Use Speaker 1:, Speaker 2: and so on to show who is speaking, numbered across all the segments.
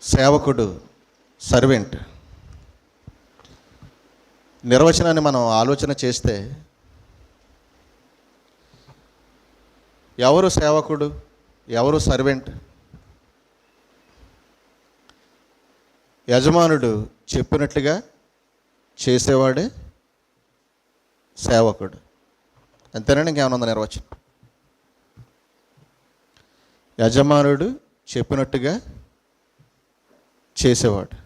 Speaker 1: సేవకుడు, సర్వెంట్ నిర్వచనాన్ని మనం ఆలోచన చేస్తే ఎవరు సేవకుడు, ఎవరు సర్వెంట్? యజమానుడు చెప్పినట్లుగా చేసేవాడే సేవకుడు. అంతేనండి, ఇంకేమైనా ఉందా నిర్వచనం? యజమానుడు చెప్పినట్టుగా చేసేవాడు,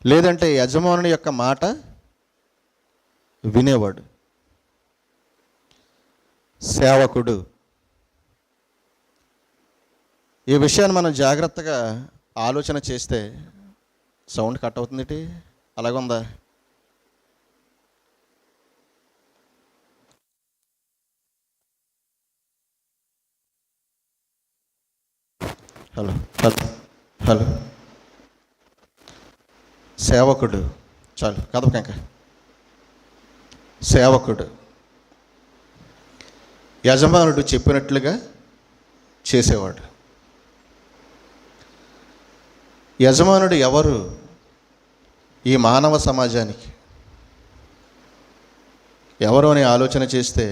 Speaker 1: లేదంటే యజమానుని యొక్క మాట వినేవాడు సేవకుడు. ఈ విషయాన్ని మనం జాగ్రత్తగా ఆలోచన చేస్తే సౌండ్ కట్ అవుతుంది, అలాగుందా? హలో హలో హలో సేవకుడు, చాలు కదపక. సేవకుడు యజమానుడు చెప్పినట్లుగా చేసేవాడు. యజమానుడు ఎవరు ఈ మానవ సమాజానికి? ఎవరు అని ఆలోచన చేస్తే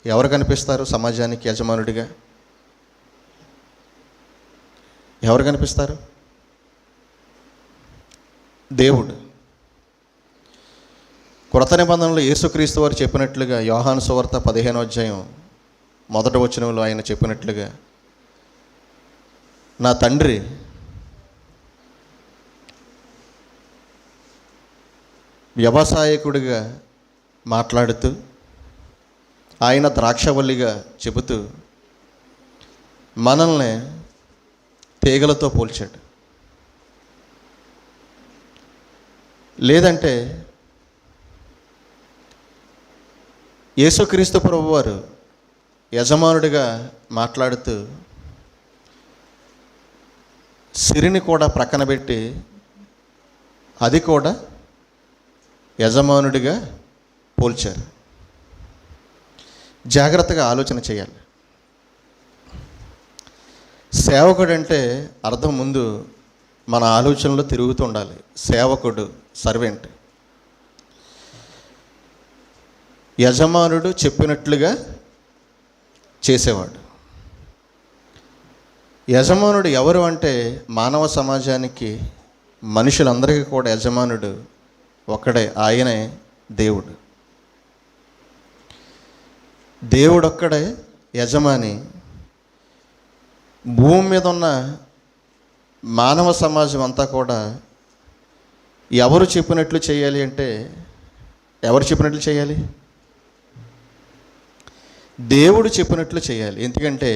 Speaker 1: ఎవరు కనిపిస్తారు సమాజానికి యజమానుడిగా? ఎవరు కనిపిస్తారు? దేవుడు. క్రొత్త నిబంధనలో యేసుక్రీస్తు వారు చెప్పినట్లుగా యోహాను సువార్త 15వ అధ్యాయం 1వ వచనంలో ఆయన చెప్పినట్లుగా, నా తండ్రి వ్యవసాయకుడిగా మాట్లాడుతూ, ఆయన ద్రాక్షవల్లిగా చెబుతూ మనల్ని తీగలతో పోల్చాడు. లేదంటే యేసుక్రీస్తు ప్రభువారు యజమానుడిగా మాట్లాడుతూ సిరిని కూడా ప్రక్కన పెట్టి అది కూడా యజమానుడిగా పోల్చారు. జాగ్రత్తగా ఆలోచన చేయాలి. సేవకుడు అంటే అర్థం ముందు మన ఆలోచనలో తిరుగుతూ ఉండాలి. సేవకుడు, సర్వెంట్. యజమానుడు చెప్పినట్లుగా చేసేవాడు. యజమానుడు ఎవరు అంటే మానవ సమాజానికి, మనుషులందరికీ కూడా యజమానుడు ఒక్కడే, ఆయనే దేవుడు. దేవుడొక్కడే యజమాని. భూమి మీద ఉన్న మానవ సమాజం అంతా కూడా ఎవరు చెప్పినట్లు చేయాలి అంటే, ఎవరు చెప్పినట్లు చేయాలి? దేవుడు చెప్పినట్లు చేయాలి. ఎందుకంటే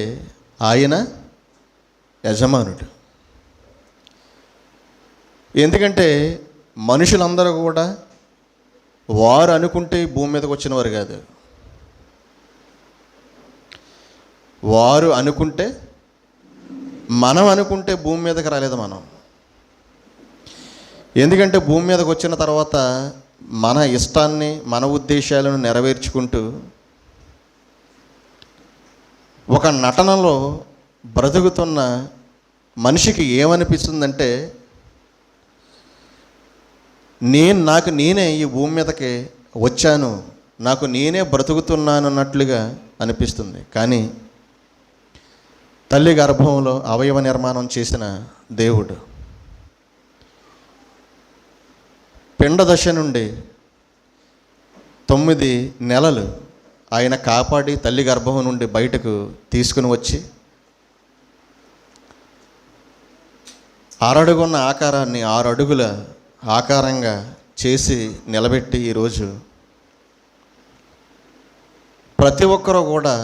Speaker 1: ఆయన యజమానుడు. ఎందుకంటే మనుషులందరూ కూడా వారు అనుకుంటే భూమి మీదకి వచ్చిన వారు కాదు. వారు అనుకుంటే, మనం అనుకుంటే భూమి మీదకి రాలేదు మనం. ఎందుకంటే భూమి మీదకి వచ్చిన తర్వాత మన ఇష్టాన్ని, మన ఉద్దేశాలను నెరవేర్చుకుంటూ ఒక నటనలో బ్రతుకుతున్న మనిషికి ఏమనిపిస్తుందంటే, నాకు నేనే ఈ భూమి మీదకి వచ్చాను, నాకు నేనే బ్రతుకుతున్నాను అన్నట్లుగా అనిపిస్తుంది. కానీ తల్లి గర్భంలో అవయవ నిర్మాణం చేసిన దేవుడు పిండ దశ నుండి 9 నెలలు ఆయన కాపాడి తల్లి గర్భం నుండి బయటకు తీసుకుని వచ్చి 6 అడుగున్న ఆకారాన్ని 6 అడుగుల ఆకారంగా చేసి నిలబెట్టి ఈరోజు ప్రతి ఒక్కరూ కూడా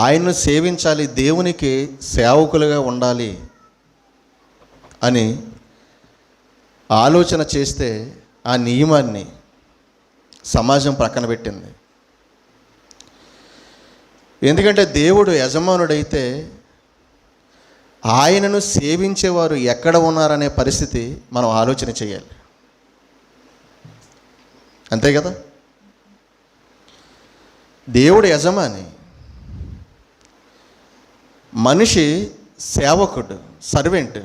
Speaker 1: ఆయన్ను సేవించాలి, దేవునికి సేవకులుగా ఉండాలి అని ఆలోచన చేస్తే ఆ నియమాన్ని సమాజం ప్రక్కన పెట్టింది. ఎందుకంటే దేవుడు యజమానుడైతే ఆయనను సేవించేవారు ఎక్కడ ఉన్నారనే పరిస్థితి మనం ఆలోచన చేయాలి. అంతే కదా? దేవుడు యజమాని, మనిషి సేవకుడు. సర్వెంట్.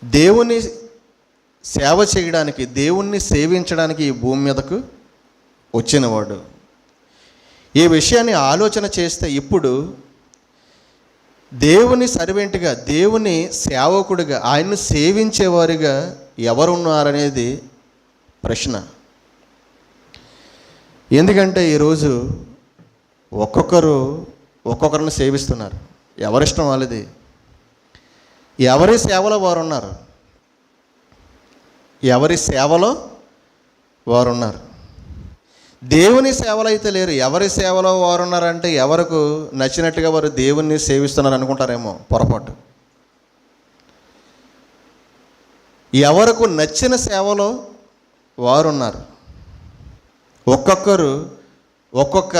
Speaker 1: దేవుని సేవ చేయడానికి, దేవుణ్ణి సేవించడానికి ఈ భూమి మీదకు వచ్చినవాడు. ఈ విషయాన్ని ఆలోచన చేస్తే ఇప్పుడు దేవుని సర్వెంట్గా, దేవుని సేవకుడిగా, ఆయన్ను సేవించేవారుగా ఎవరున్నారనేది ప్రశ్న. ఎందుకంటే ఈరోజు ఒక్కొక్కరిని సేవిస్తున్నారు. ఎవరిష్టం వాళ్ళది. ఎవరి సేవలో వారు ఉన్నారు. ఎవరి సేవలో వారు ఉన్నారు. దేవుని సేవలో అయితే లేరు. ఎవరి సేవలో వారు ఉన్నారంటే ఎవరికి నచ్చినట్టుగా వారు దేవుణ్ణి సేవిస్తున్నారు అనుకుంటారేమో, పొరపాటు. ఎవరికి నచ్చిన సేవలో వారు ఉన్నారు. ఒక్కొక్కరు ఒక్కొక్క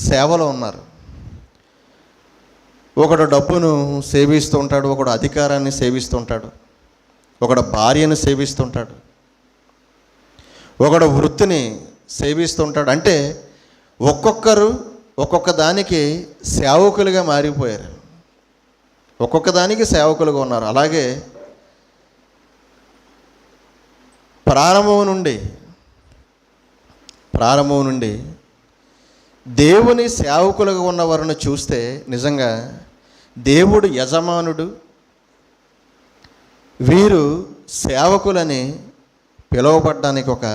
Speaker 1: సేవలో ఉన్నారు. ఒకడు డబ్బును సేవిస్తూ ఉంటాడు, ఒకడు అధికారాన్ని సేవిస్తూ ఉంటాడు, ఒకడు భార్యను సేవిస్తుంటాడు, ఒకడు వృత్తిని సేవిస్తుంటాడు. అంటే ఒక్కొక్కరు ఒక్కొక్క దానికి సేవకులుగా మారిపోయారు. ఒక్కొక్క దానికి సేవకులుగా ఉన్నారు. అలాగే ప్రారంభం నుండి దేవుని సేవకులుగా ఉన్నవారిని చూస్తే నిజంగా దేవుడు యజమానుడు, వీరు సేవకులని పిలువబడ్డానికి ఒక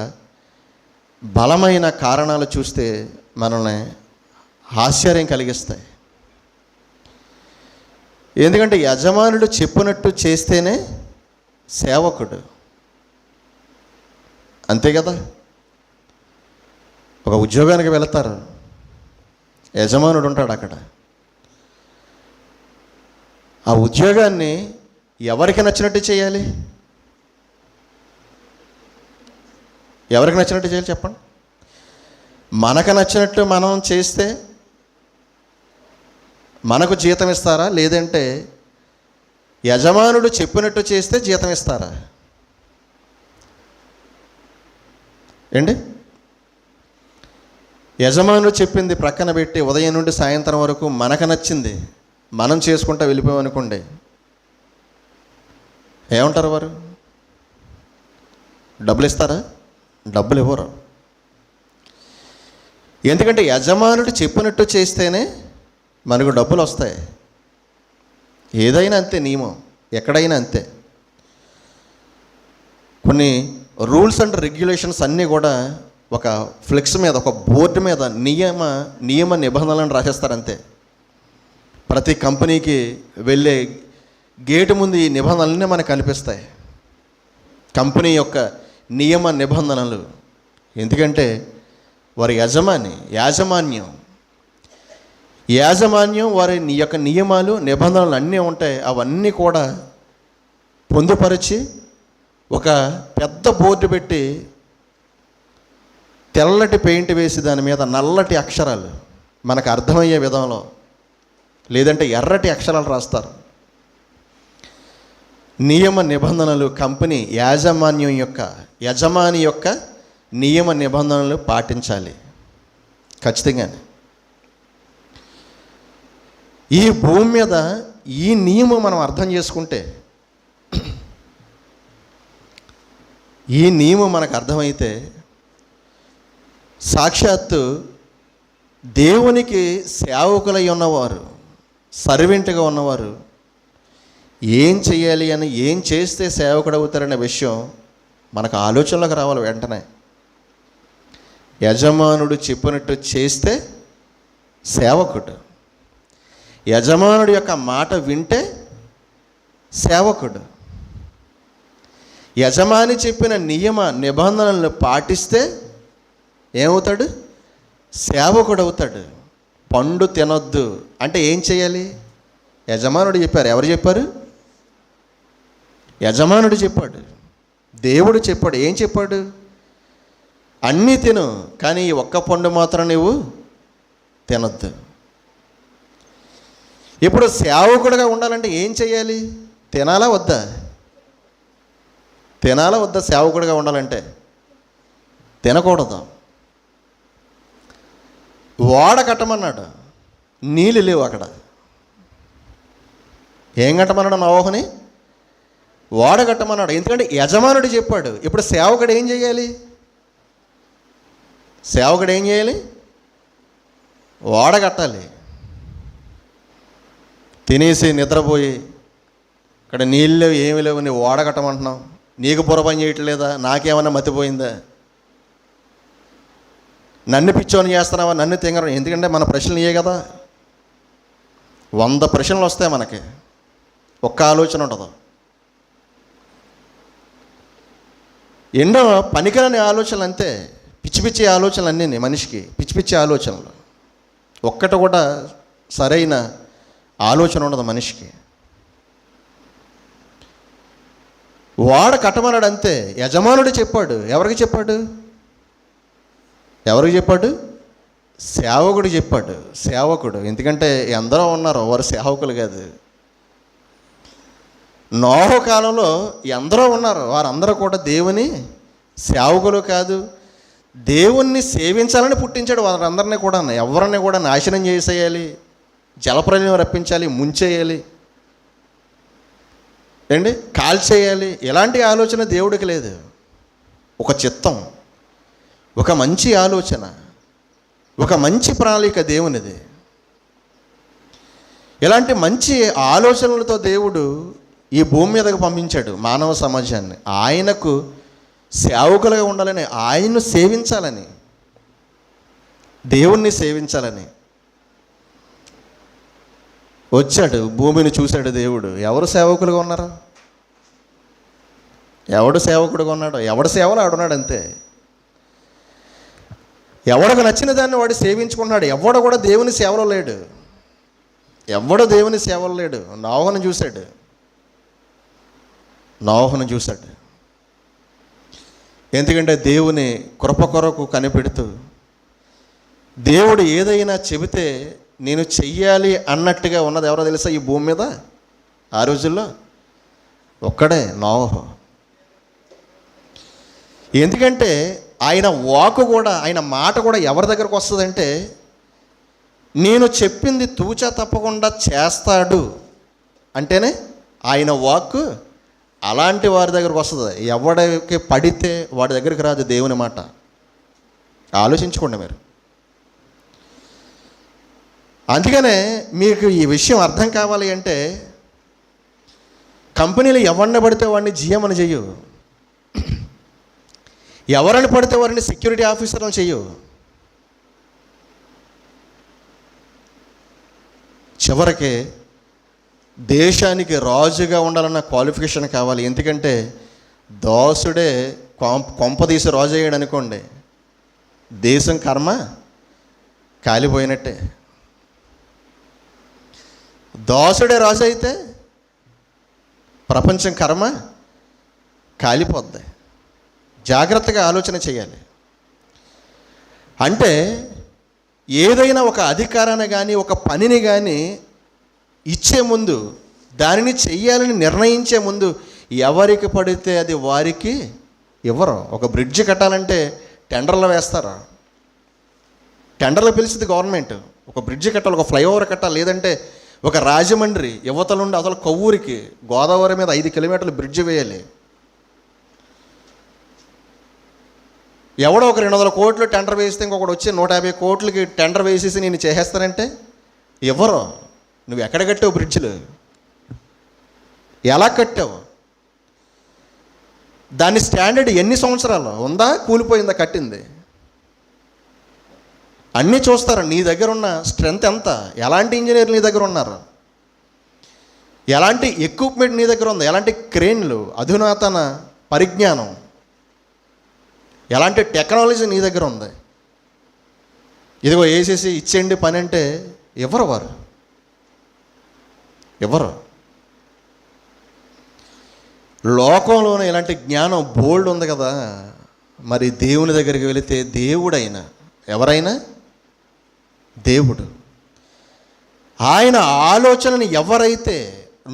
Speaker 1: బలమైన కారణాలు చూస్తే మనల్ని ఆశ్చర్యం కలిగిస్తాయి. ఎందుకంటే యజమానుడు చెప్పినట్టు చేస్తేనే సేవకుడు, అంతే కదా. ఒక ఉద్యోగానికి వెళతారు, యజమానుడు ఉంటాడు అక్కడ. ఆ ఉద్యోగాన్ని ఎవరికి నచ్చినట్టు చేయాలి? ఎవరికి నచ్చినట్టు చేయాలి చెప్పండి. మనకు నచ్చినట్టు మనం చేస్తే మనకు జీతం ఇస్తారా? లేదంటే యజమానుడు చెప్పినట్టు చేస్తే జీతం ఇస్తారా? ఏంటి? యజమానుడు చెప్పింది ప్రక్కన పెట్టి ఉదయం నుండి సాయంత్రం వరకు మనకు నచ్చింది మనం చేసుకుంటూ వెళ్ళిపోయామనుకోండి, ఏమంటారు వారు? డబ్బులు ఇస్తారా? డబ్బులు ఇవ్వరు. ఎందుకంటే యజమానుడు చెప్పినట్టు చేస్తేనే మనకు డబ్బులు వస్తాయి. ఏదైనా అంతే, నియమం ఎక్కడైనా అంతే. కొన్ని రూల్స్ అండ్ రెగ్యులేషన్స్ అన్నీ కూడా ఒక ఫ్లెక్స్ మీద, ఒక బోర్డు మీద నియమ నిబంధనలను రాసేస్తారు అంతే. ప్రతి కంపెనీకి వెళ్ళే గేటు ముందు ఈ నిబంధనలన్నీ మనకు కనిపిస్తాయి, కంపెనీ యొక్క నియమ నిబంధనలు. ఎందుకంటే వారి యాజమాన్యం వారి యొక్క నియమాలు నిబంధనలు అన్నీ ఉంటాయి. అవన్నీ కూడా పొందుపరిచి ఒక పెద్ద బోర్డు పెట్టి తెల్లటి పెయింట్ వేసి దాని మీద నల్లటి అక్షరాలు మనకు అర్థమయ్యే విధంలో, లేదంటే ఎర్రటి అక్షరాలు రాస్తారు. నియమ నిబంధనలు కంపెనీ యజమాని యొక్క నియమ నిబంధనలు పాటించాలి ఖచ్చితంగానే. ఈ భూమి మీద ఈ నియమం మనం అర్థం చేసుకుంటే, ఈ నియమం మనకు అర్థమైతే సాక్షాత్తు దేవునికి సేవకులై ఉన్నవారు, సర్వెంట్గా ఉన్నవారు ఏం చేయాలి అని, ఏం చేస్తే సేవకుడు అవుతారనే విషయం మనకు ఆలోచనలోకి రావాలి వెంటనే. యజమానుడు చెప్పినట్టు చేస్తే సేవకుడు, యజమానుడి యొక్క మాట వింటే సేవకుడు, యజమాని చెప్పిన నియమ నిబంధనలను పాటిస్తే ఏమవుతాడు? సేవకుడు అవుతాడు. పండు తినొద్దు అంటే ఏం చేయాలి? యజమానుడు చెప్పారు. ఎవరు చెప్పారు? యజమానుడు చెప్పాడు, దేవుడు చెప్పాడు. ఏం చెప్పాడు? అన్నీ తిను, కానీ ఈ ఒక్క పండు మాత్రం నువ్వు తినొద్దు. ఇప్పుడు సేవకుడుగా ఉండాలంటే ఏం చేయాలి? తినాలా వద్దా? సేవకుడుగా ఉండాలంటే తినకూడదు. ఓడ కట్టమన్నాడు, నీళ్ళు లేవు అక్కడ. ఏం కట్టమన్నాడు నోవహుని? ఓడ కట్టమన్నాడు. ఎందుకంటే యజమానుడు చెప్పాడు. ఇప్పుడు సేవకుడు ఏం చేయాలి? సేవకుడు ఏం చేయాలి? ఓడ కట్టాలి. తినేసి నిద్రపోయి ఇక్కడ నీళ్ళు లేవు, ఏమి లేవు, నీ ఓడ కట్టమంటున్నావు, నీకు బుర్ర పని చేయట్లేదా, నాకేమన్నా మతిపోయిందా, నన్ను పిచ్చోని చేస్తున్నావా, నన్ను తింగరం. ఎందుకంటే మన ప్రశ్నలు ఇవే కదా. 100 ప్రశ్నలు వస్తాయి మనకి, ఒక్క ఆలోచన ఉండదు. ఎన్నో పనికిరాని ఆలోచనలు, అంతే, పిచ్చి పిచ్చి ఆలోచనలు అన్నీ మనిషికి, పిచ్చి పిచ్చి ఆలోచనలు. ఒక్కటి కూడా సరైన ఆలోచన ఉండదు మనిషికి. వాడ కట్టమన్నాడు అంతే. యజమానుడు చెప్పాడు. ఎవరికి చెప్పాడు? ఎవరికి చెప్పాడు? సేవకుడు చెప్పాడు. సేవకుడు. ఎందుకంటే ఎందరో ఉన్నారు, వారు సేవకులు కాదు. నోహు కాలంలో ఎందరో ఉన్నారు, వారందరూ కూడా దేవుని సేవకులు కాదు, దేవుణ్ణి సేవించాలని పుట్టించాడు వారందరినీ కూడా. ఎవరిని కూడా నాశనం చేసేయాలి, జలప్రలయం రప్పించాలి, ముంచేయాలి, ఏంటి కాల్చేయాలి, ఎలాంటి ఆలోచన దేవుడికి లేదు. ఒక చిత్తం, ఒక మంచి ఆలోచన, ఒక మంచి ప్రణాళిక దేవునిది. ఇలాంటి మంచి ఆలోచనలతో దేవుడు ఈ భూమి మీదకు పంపించాడు మానవ సమాజాన్ని. ఆయనకు సేవకులుగా ఉండాలని, ఆయన్ను సేవించాలని, దేవుణ్ణి సేవించాలని వచ్చాడు. భూమిని చూశాడు దేవుడు. ఎవరు సేవకులుగా ఉన్నారు? ఎవడు సేవకుడుగా ఉన్నాడు? ఎవడు సేవలు ఆడున్నాడు అంతే. ఎవడికి నచ్చిన దాన్ని వాడు సేవించుకున్నాడు. ఎవడు కూడా దేవుని సేవలో లేడు. ఎవడు దేవుని సేవలో లేడు. నోహును చూశాడు. నోహును చూశాడు. ఎందుకంటే దేవుని కృప కొరకు కనిపెడుతూ, దేవుడు ఏదైనా చెబితే నేను చెయ్యాలి అన్నట్టుగా ఉన్నది ఎవరో తెలుసా ఈ భూమి మీద ఆ రోజుల్లో? ఒక్కడే, నోహు. ఎందుకంటే ఆయన వాక్ కూడా, ఆయన మాట కూడా ఎవరి దగ్గరకు వస్తుందంటే, నేను చెప్పింది తూచా తప్పకుండా చేస్తాడు అంటేనే ఆయన వాక్ అలాంటి వారి దగ్గరకు వస్తుంది. ఎవడికి పడితే వాడి దగ్గరికి రాదు దేవుని మాట. ఆలోచించుకోండి మీరు. అందుకనే మీకు ఈ విషయం అర్థం కావాలి అంటే, కంపెనీలు ఎవరిని పడితే వాడిని జిఎం అని చెయ్యు, ఎవరిని పడితే వారిని సెక్యూరిటీ ఆఫీసర్లు చెయ్యు. చివరికి దేశానికి రాజుగా ఉండాలన్న క్వాలిఫికేషన్ కావాలి. ఎందుకంటే దాసుడే కొంపదీసి రాజు అయ్యాడు అనుకోండి, దేశం కర్మ కాలిపోయినట్టే. దాసుడే రాజు అయితే ప్రపంచం కర్మ కాలిపోద్ది. జాగ్రత్తగా ఆలోచన చేయాలి. అంటే ఏదైనా ఒక అధికారాన్ని కానీ ఒక పనిని కానీ ఇచ్చే ముందు, దానిని చెయ్యాలని నిర్ణయించే ముందు ఎవరికి పడితే అది వారికి ఇవ్వరు. ఒక బ్రిడ్జ్ కట్టాలంటే టెండర్లు వేస్తారు. టెండర్లు పిలిచింది గవర్నమెంట్. ఒక బ్రిడ్జ్ కట్టాలి, ఒక ఫ్లైఓవర్ కట్టాలి, లేదంటే ఒక రాజమండ్రి యువతల నుండి అసలు కొవ్వూరికి గోదావరి మీద 5 కిలోమీటర్లు బ్రిడ్జ్ వేయాలి. ఎవడో ఒక 200 కోట్లు టెండర్ వేస్తే ఇంకొకటి వచ్చి 150 కోట్లకి టెండర్ వేసేసి నేను చేసేస్తానంటే ఎవరు? నువ్వు ఎక్కడ కట్టావు బ్రిడ్జ్లు? ఎలా కట్టావు? దాని స్టాండర్డ్ ఎన్ని సంవత్సరాలు ఉందా, కూలిపోయిందా కట్టింది? అన్నీ చూస్తారు. నీ దగ్గర ఉన్న స్ట్రెంత్ ఎంత, ఎలాంటి ఇంజనీర్లు నీ దగ్గర ఉన్నారు, ఎలాంటి ఎక్విప్మెంట్ నీ దగ్గర ఉంది, ఎలాంటి క్రేన్లు, అధునాతన పరిజ్ఞానం, ఎలాంటి టెక్నాలజీ నీ దగ్గర ఉంది. ఇదిగో వేసేసి ఇచ్చేయండి పని అంటే ఎవరు? వారు ఎవరు? లోకంలోనే ఇలాంటి జ్ఞానం బోల్డ్ ఉంది కదా. మరి దేవుని దగ్గరికి వెళితే దేవుడైనా, ఎవరైనా దేవుడు, ఆయన ఆలోచనని ఎవరైతే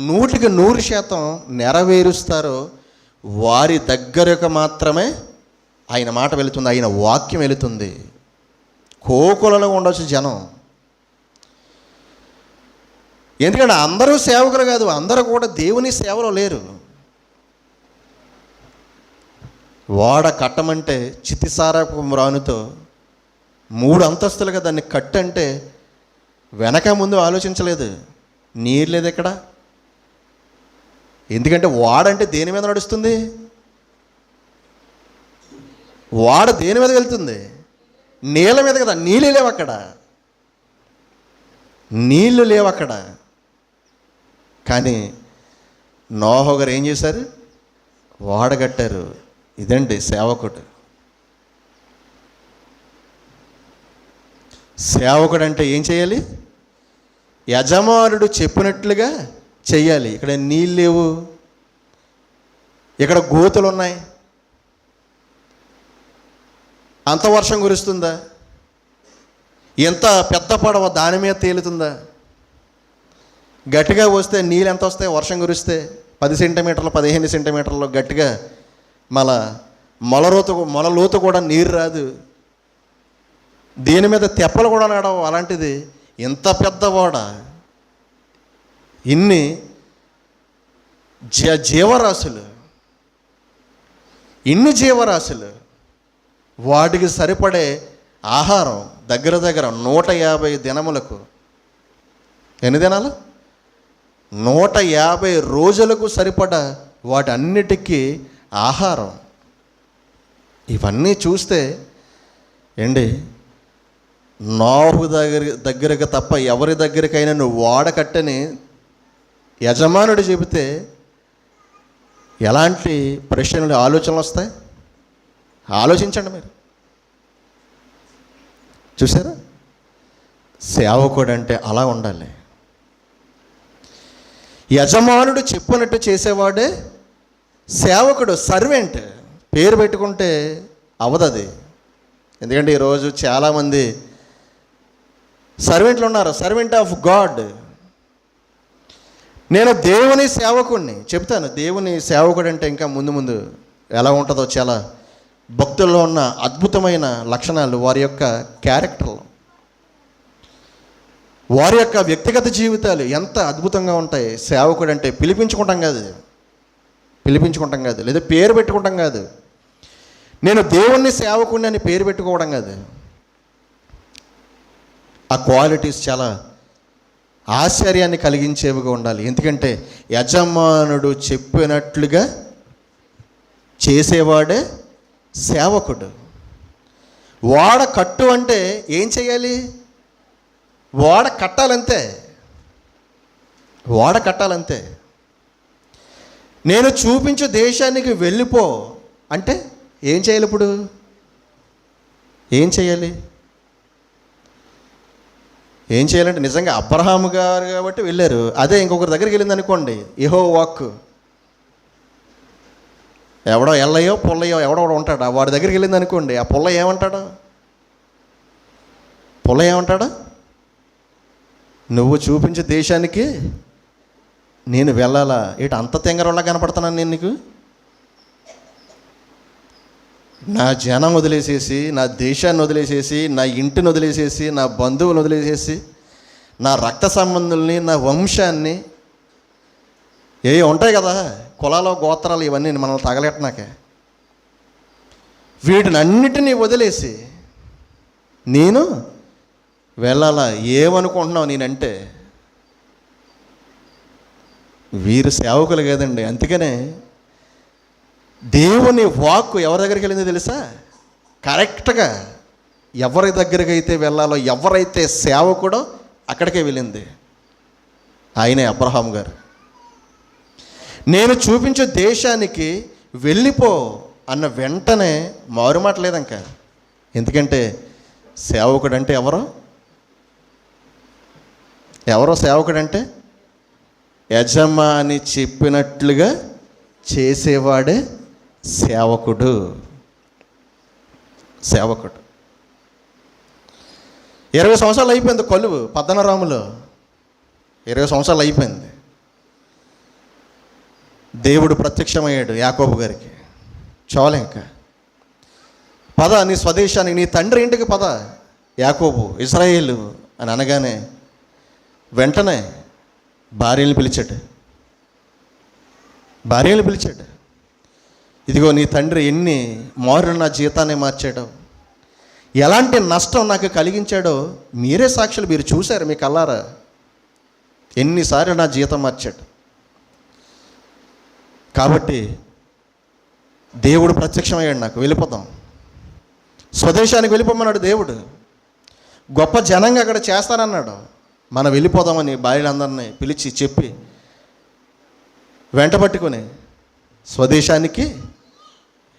Speaker 1: 100% నెరవేరుస్తారో వారి దగ్గరకు మాత్రమే ఆయన మాట వెళుతుంది, ఆయన వాక్యం వెళుతుంది. కోకులలో ఉండొచ్చు జనం, ఎందుకంటే అందరూ సేవకులు కాదు, అందరూ కూడా దేవుని సేవలో లేరు. ఓడ కట్టమంటే చితిసారపు మ్రానుతో 3 అంతస్తులుగా దాన్ని కట్టంటే వెనక ముందు ఆలోచించలేదు. నీరు లేదు ఎక్కడ. ఎందుకంటే ఓడంటే దేని మీద నడుస్తుంది? ఓడ దేని మీద వెళ్తుంది? నీళ్ళ మీద కదా. నీళ్ళు లేవు అక్కడ, నీళ్ళు లేవు అక్కడ. కానీ నోహ గారు ఏం చేశారు? ఓడ కట్టారు. ఇదండి సేవకుడు. సేవకుడు అంటే ఏం చేయాలి? యజమానుడు చెప్పినట్లుగా చెయ్యాలి. ఇక్కడ నీళ్ళు లేవు, ఇక్కడ గోతులు ఉన్నాయి. అంత వర్షం కురుస్తుందా? ఎంత పెద్ద పడవ దాని మీద తేలుతుందా? గట్టిగా వస్తే నీళ్ళు ఎంత వస్తాయి? వర్షం కురిస్తే 10 సెంటీమీటర్లు 15 సెంటీమీటర్లు గట్టిగా మొలలోతు కూడా నీరు రాదు. దీని మీద తెప్పలు కూడా నడవు. అలాంటిది ఇంత పెద్ద ఓడ, ఇన్ని జీవరాశులు, ఇన్ని జీవరాశులు, వాటికి సరిపడే ఆహారం దగ్గర 150 దినములకు. ఎన్ని దినాలు? 150 రోజులకు సరిపడా వాటన్నిటికీ ఆహారం. ఇవన్నీ చూస్తే ఏంటి, నోహు దగ్గరకు తప్ప ఎవరి దగ్గరికైనా నువ్వు ఓడ కట్టని యజమానుడు చెబితే ఎలాంటి ప్రశ్నలు, ఆలోచనలు వస్తాయి? ఆలోచించండి మీరు. చూసారా? సేవకుడు అంటే అలా ఉండాలి. యజమానుడు చెప్పినట్టు చేసేవాడే సేవకుడు. సర్వెంట్ పేరు పెట్టుకుంటే అవదది. ఎందుకంటే ఈరోజు చాలామంది సర్వెంట్లు ఉన్నారు. Servant of God. నేను దేవుని సేవకుడిని చెప్తాను. దేవుని సేవకుడు అంటే ఇంకా ముందు ఎలా ఉంటుందో, చాలా భక్తుల్లో ఉన్న అద్భుతమైన లక్షణాలు, వారి యొక్క క్యారెక్టర్లు, వారి యొక్క వ్యక్తిగత జీవితాలు ఎంత అద్భుతంగా ఉంటాయి. సేవకుడు అంటే పిలిపించుకుంటాం కాదు, లేదా పేరు పెట్టుకుంటాం కాదు. నేను దేవుణ్ణి సేవకుడిని అని పేరు పెట్టుకోవడం కాదు. ఆ క్వాలిటీస్ చాలా ఆశ్చర్యాన్ని కలిగించేవిగా ఉండాలి. ఎందుకంటే యజమానుడు చెప్పినట్లుగా చేసేవాడే సేవకుడు. ఓడ కట్టు అంటే ఏం చేయాలి? ఓడ కట్టాలంతే. ఓడ కట్టాలంతే. నేను చూపించు దేశానికి వెళ్ళిపో అంటే ఏం చేయాలి? ఇప్పుడు ఏం చేయాలి? ఏం చేయాలంటే నిజంగా అబ్రహాము గారు కాబట్టి వెళ్ళారు. అదే ఇంకొకరి దగ్గరికి వెళ్ళింది అనుకోండి, యెహోవా వాక్కు, ఎవడో ఎల్లయ్యో పుల్లయ్యో ఎవడో ఉంటాడా, వాడి దగ్గరికి వెళ్ళింది అనుకోండి, ఆ పుల్ల ఏమంటాడు? నువ్వు చూపించే దేశానికి నేను వెళ్ళాలా? ఇటు అంత తెంగరలా కనపడుతున్నాను నేను నీకు? నా జనం వదిలేసేసి, నా దేశాన్ని వదిలేసేసి, నా ఇంటిని వదిలేసేసి, నా బంధువులను వదిలేసేసి, నా రక్త సంబంధుల్ని, నా వంశాన్ని, ఉంటాయి కదా కులాలు గోత్రాలు, ఇవన్నీ మనల్ని తగలెట్టనాకే, వీటిని అన్నిటినీ వదిలేసి నేను వెళ్ళాలా? ఏమనుకుంటున్నావు నేనంటే? వీరు సేవకులు కాదండి. అందుకనే దేవుని వాక్కు ఎవరి దగ్గరికి వెళ్ళిందో తెలుసా? కరెక్ట్గా ఎవరి దగ్గరికి అయితే వెళ్ళాలో, ఎవరైతే సేవకుడో అక్కడికే వెళ్ళింది. ఆయనే అబ్రహాం గారు. నేను చూపించే దేశానికి వెళ్ళిపో అన్న వెంటనే మారుమాటలేదు ఇంకా. ఎందుకంటే సేవకుడు అంటే ఎవరో సేవకుడు అంటే యజమాని చెప్పినట్లుగా చేసేవాడే సేవకుడు. 20 సంవత్సరాలు అయిపోయింది కొలువు పద్దనరాములో. 20 సంవత్సరాలు అయిపోయింది. దేవుడు ప్రత్యక్షమయ్యాడు యాకోబు గారికి. చాలు ఇంకా పద నీ స్వదేశానికి, నీ తండ్రి ఇంటికి పద యాకోబు, ఇశ్రాయేలు అని అనగానే వెంటనే భార్యను పిలిచాడు. ఇదిగో నీ తండ్రి ఎన్ని మారులు నా జీతాన్ని మార్చాడో, ఎలాంటి నష్టం నాకు కలిగించాడో మీరే సాక్షులు, మీరు చూశారు మీ కళ్ళారా. ఎన్నిసార్లు నా జీతం మార్చాడు. కాబట్టి దేవుడు ప్రత్యక్షమయ్యాడు నాకు, వెళ్ళిపోదాం, స్వదేశానికి వెళ్ళిపోమన్నాడు దేవుడు. గొప్ప జనంగా అక్కడ చేస్తానన్నాడు. మనం వెళ్ళిపోదామని భార్యలందరినీ పిలిచి చెప్పి వెంట పట్టుకొని స్వదేశానికి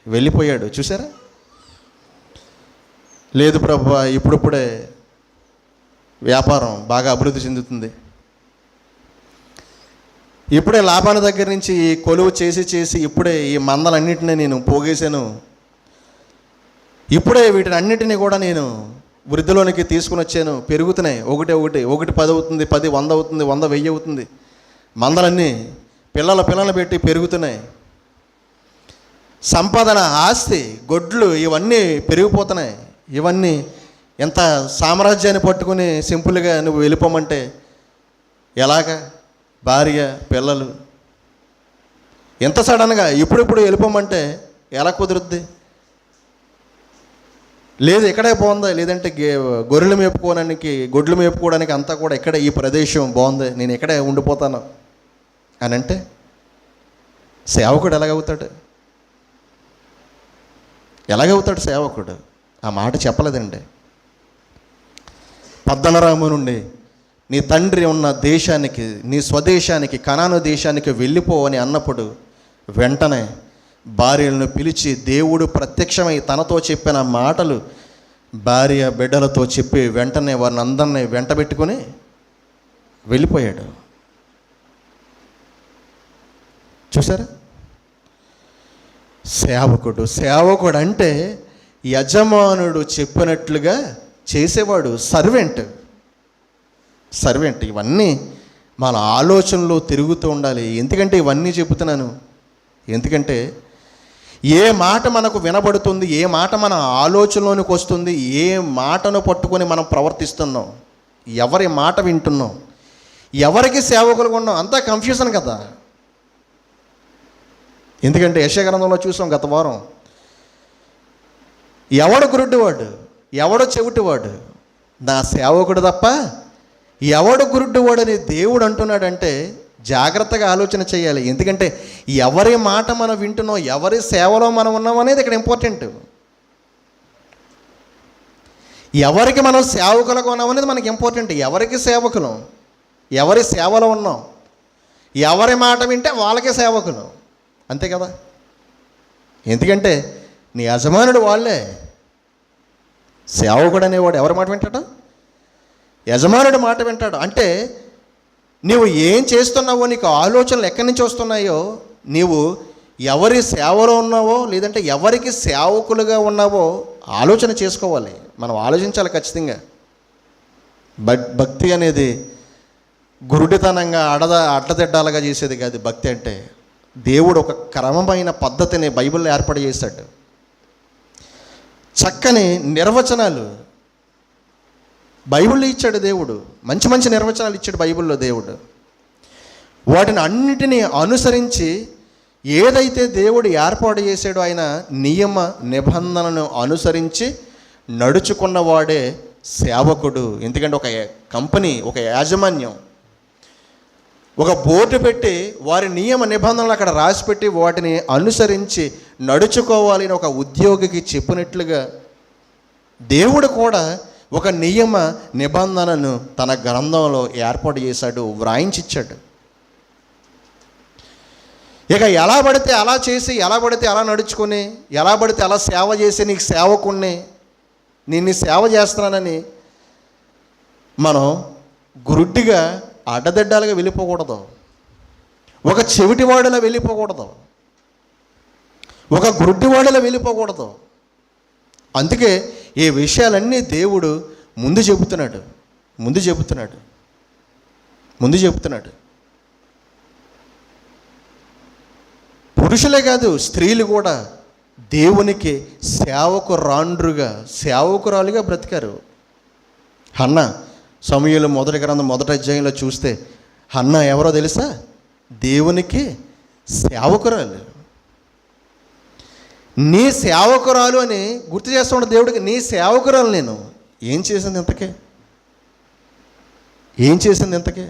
Speaker 1: వెళ్ళిపోయాడు. చూసారా? లేదు ప్రభువా, ఇప్పుడిప్పుడే వ్యాపారం బాగా అభివృద్ధి చెందుతుంది, ఇప్పుడే లాభాల దగ్గర నుంచి కొలువు చేసి ఇప్పుడే ఈ మందలన్నింటినీ నేను పోగేశాను, ఇప్పుడే వీటిని అన్నింటినీ కూడా నేను వృద్ధిలోనికి తీసుకుని వచ్చాను, పెరుగుతున్నాయి, ఒకటి 10 అవుతుంది, 10 100 అవుతుంది, 100 1000 అవుతుంది, మందలన్నీ పిల్లలు పెట్టి పెరుగుతున్నాయి, సంపాదన, ఆస్తి, గొడ్లు ఇవన్నీ పెరిగిపోతున్నాయి. ఇవన్నీ ఎంత సామ్రాజ్యాన్ని పట్టుకుని సింపుల్గా నువ్వు వెళ్ళిపోమంటే ఎలాగా? భార్య, పిల్లలు, ఎంత సడన్గా ఇప్పుడు వెళ్ళిపోమంటే ఎలా కుదురుద్ది? లేదు ఇక్కడే బాగుంది, లేదంటే గొర్రెలు గొడ్లు మేపుకోవడానికి అంతా కూడా ఇక్కడే, ఈ ప్రదేశం బాగుంది, నేను ఇక్కడే ఉండిపోతాను అని అంటే సేవకుడు ఎలాగవుతాడు సేవకుడు? ఆ మాట చెప్పలేదండి. పద్దనరాము నుండి నీ తండ్రి ఉన్న దేశానికి, నీ స్వదేశానికి, కనాను దేశానికి వెళ్ళిపో అని అన్నప్పుడు వెంటనే భార్యలను పిలిచి దేవుడు ప్రత్యక్షమై తనతో చెప్పిన మాటలు భార్య బిడ్డలతో చెప్పి వెంటనే వారిని అందరినీ వెంట పెట్టుకొని వెళ్ళిపోయాడు. చూసారా? సేవకుడు అంటే యజమానుడు చెప్పినట్లుగా చేసేవాడు, సర్వెంట్. ఇవన్నీ మన ఆలోచనలో తిరుగుతూ ఉండాలి. ఎందుకంటే ఇవన్నీ చెబుతున్నాను, ఎందుకంటే ఏ మాట మనకు వినబడుతుంది, ఏ మాట మన ఆలోచనలోనికి వస్తుంది, ఏ మాటను పట్టుకొని మనం ప్రవర్తిస్తున్నాం, ఎవరి మాట వింటున్నాం, ఎవరికి సేవకులుగా ఉన్నాం, అంతా కన్ఫ్యూజన్ కదా. ఎందుకంటే యెషయా గ్రంథంలో చూసాం గత వారం, ఎవడు గురుడ్డివాడు, ఎవడో చెవిటివాడు, నా సేవకుడు తప్ప ఎవడు గురుడ్డివాడు అని దేవుడు అంటున్నాడంటే జాగ్రత్తగా ఆలోచన చేయాలి. ఎందుకంటే ఎవరి మాట మనం వింటున్నాం, ఎవరి సేవలో మనం ఉన్నాం అనేది ఇక్కడ ఇంపార్టెంట్. ఎవరికి మనం సేవకులుగా ఉన్నాం అనేది మనకి ఇంపార్టెంట్. ఎవరికి సేవకులం, ఎవరి సేవలో ఉన్నాం, ఎవరి మాట వింటే వాళ్ళకే సేవకులు, అంతే కదా. ఎందుకంటే నీ యజమానుడు వాళ్ళే. సేవకుడు అనేవాడు ఎవరి మాట వింటాడు? యజమానుడి మాట వింటాడు. అంటే నీవు ఏం చేస్తున్నావో, నీకు ఆలోచనలు ఎక్కడి నుంచి వస్తున్నాయో, నీవు ఎవరి సేవలో ఉన్నావో లేదంటే ఎవరికి సేవకులుగా ఉన్నావో ఆలోచన చేసుకోవాలి. మనం ఆలోచించాలి ఖచ్చితంగా. భక్తి అనేది గురుడితనంగా అడ్డదిడ్డాలుగా చేసేది కాదు. భక్తి అంటే దేవుడు ఒక క్రమమైన పద్ధతిని బైబిల్లో ఏర్పాటు చేశాడు. చక్కని నిర్వచనాలు బైబిల్లో ఇచ్చాడు దేవుడు. మంచి మంచి నిర్వచనాలు ఇచ్చాడు బైబిల్లో దేవుడు. వాటిని అన్నిటినీ అనుసరించి ఏదైతే దేవుడు ఏర్పాటు చేశాడో ఆయన నియమ నిబంధనలను అనుసరించి నడుచుకున్నవాడే సేవకుడు. ఎందుకంటే ఒక కంపెనీ, ఒక యాజమాన్యం ఒక బోర్డు పెట్టి వారి నియమ నిబంధనలు అక్కడ రాసిపెట్టి వాటిని అనుసరించి నడుచుకోవాలని ఒక ఉద్యోగికి చెప్పినట్లుగా దేవుడు కూడా ఒక నియమ నిబంధనను తన గ్రంథంలో ఏర్పాటు చేశాడు, వ్రాయించిచ్చాడు. ఇక ఎలా పడితే అలా చేసి, ఎలా పడితే అలా నడుచుకొని, ఎలా పడితే అలా సేవ చేసి నీకు సేవకుణ్ణి, నేను సేవ చేస్తున్నానని మనం గురుడ్డిగా అడ్డదిడ్డాలుగా వెళ్ళిపోకూడదు. ఒక చెవిటివాడిలా వెళ్ళిపోకూడదు, ఒక గురుడ్డివాడిలా వెళ్ళిపోకూడదు. అందుకే ఈ విషయాలన్నీ దేవుడు ముందు చెబుతున్నాడు. పురుషులే కాదు, స్త్రీలు కూడా దేవునికి సేవకురాలుగా బ్రతికారు. హన్నా సమూయేలు మొదటి గ్రంథం 1వ అధ్యాయంలో చూస్తే హన్నా ఎవరో తెలుసా? దేవునికి సేవకురాలు. నీ సేవకురాలు అని గుర్తు చేస్తాడు దేవుడికి. నీ సేవకురాలు నేను. ఏం చేసింది ఇంతకే? ఏం చేసింది ఇంతకే?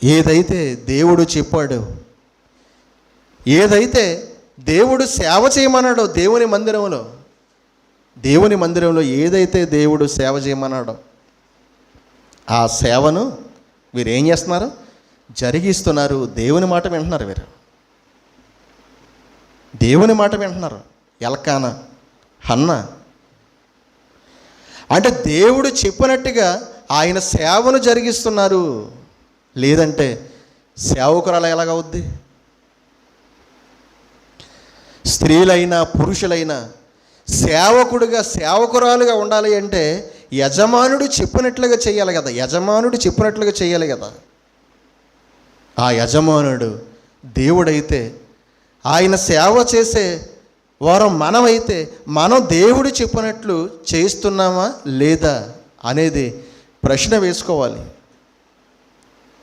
Speaker 1: ఏదైతే దేవుడు చెప్పాడో, ఏదైతే దేవుడు సేవ చేయమన్నాడో, దేవుని మందిరంలో ఏదైతే దేవుడు సేవ చేయమన్నాడో ఆ సేవను వీరు ఏం చేస్తున్నారు? జరిగిస్తున్నారు. దేవుని మాట వింటున్నారు. వీరు దేవుని మాట వింటున్నారు. ఎల్కానా, హన్నా అంటే దేవుడు చెప్పినట్టుగా ఆయన సేవను జరిగిస్తున్నారు. లేదంటే సేవకురాలు ఎలాగవుద్ది? స్త్రీలైనా పురుషులైనా సేవకుడుగా సేవకురాలుగా ఉండాలి అంటే యజమానుడు చెప్పినట్లుగా చేయాలి కదా. యజమానుడు చెప్పినట్లుగా చేయాలి కదా. ఆ యజమానుడు దేవుడైతే ఆయన సేవ చేసే వారం మనమైతే మనం దేవుడు చెప్పినట్లు చేస్తున్నామా లేదా అనేది ప్రశ్న వేసుకోవాలి.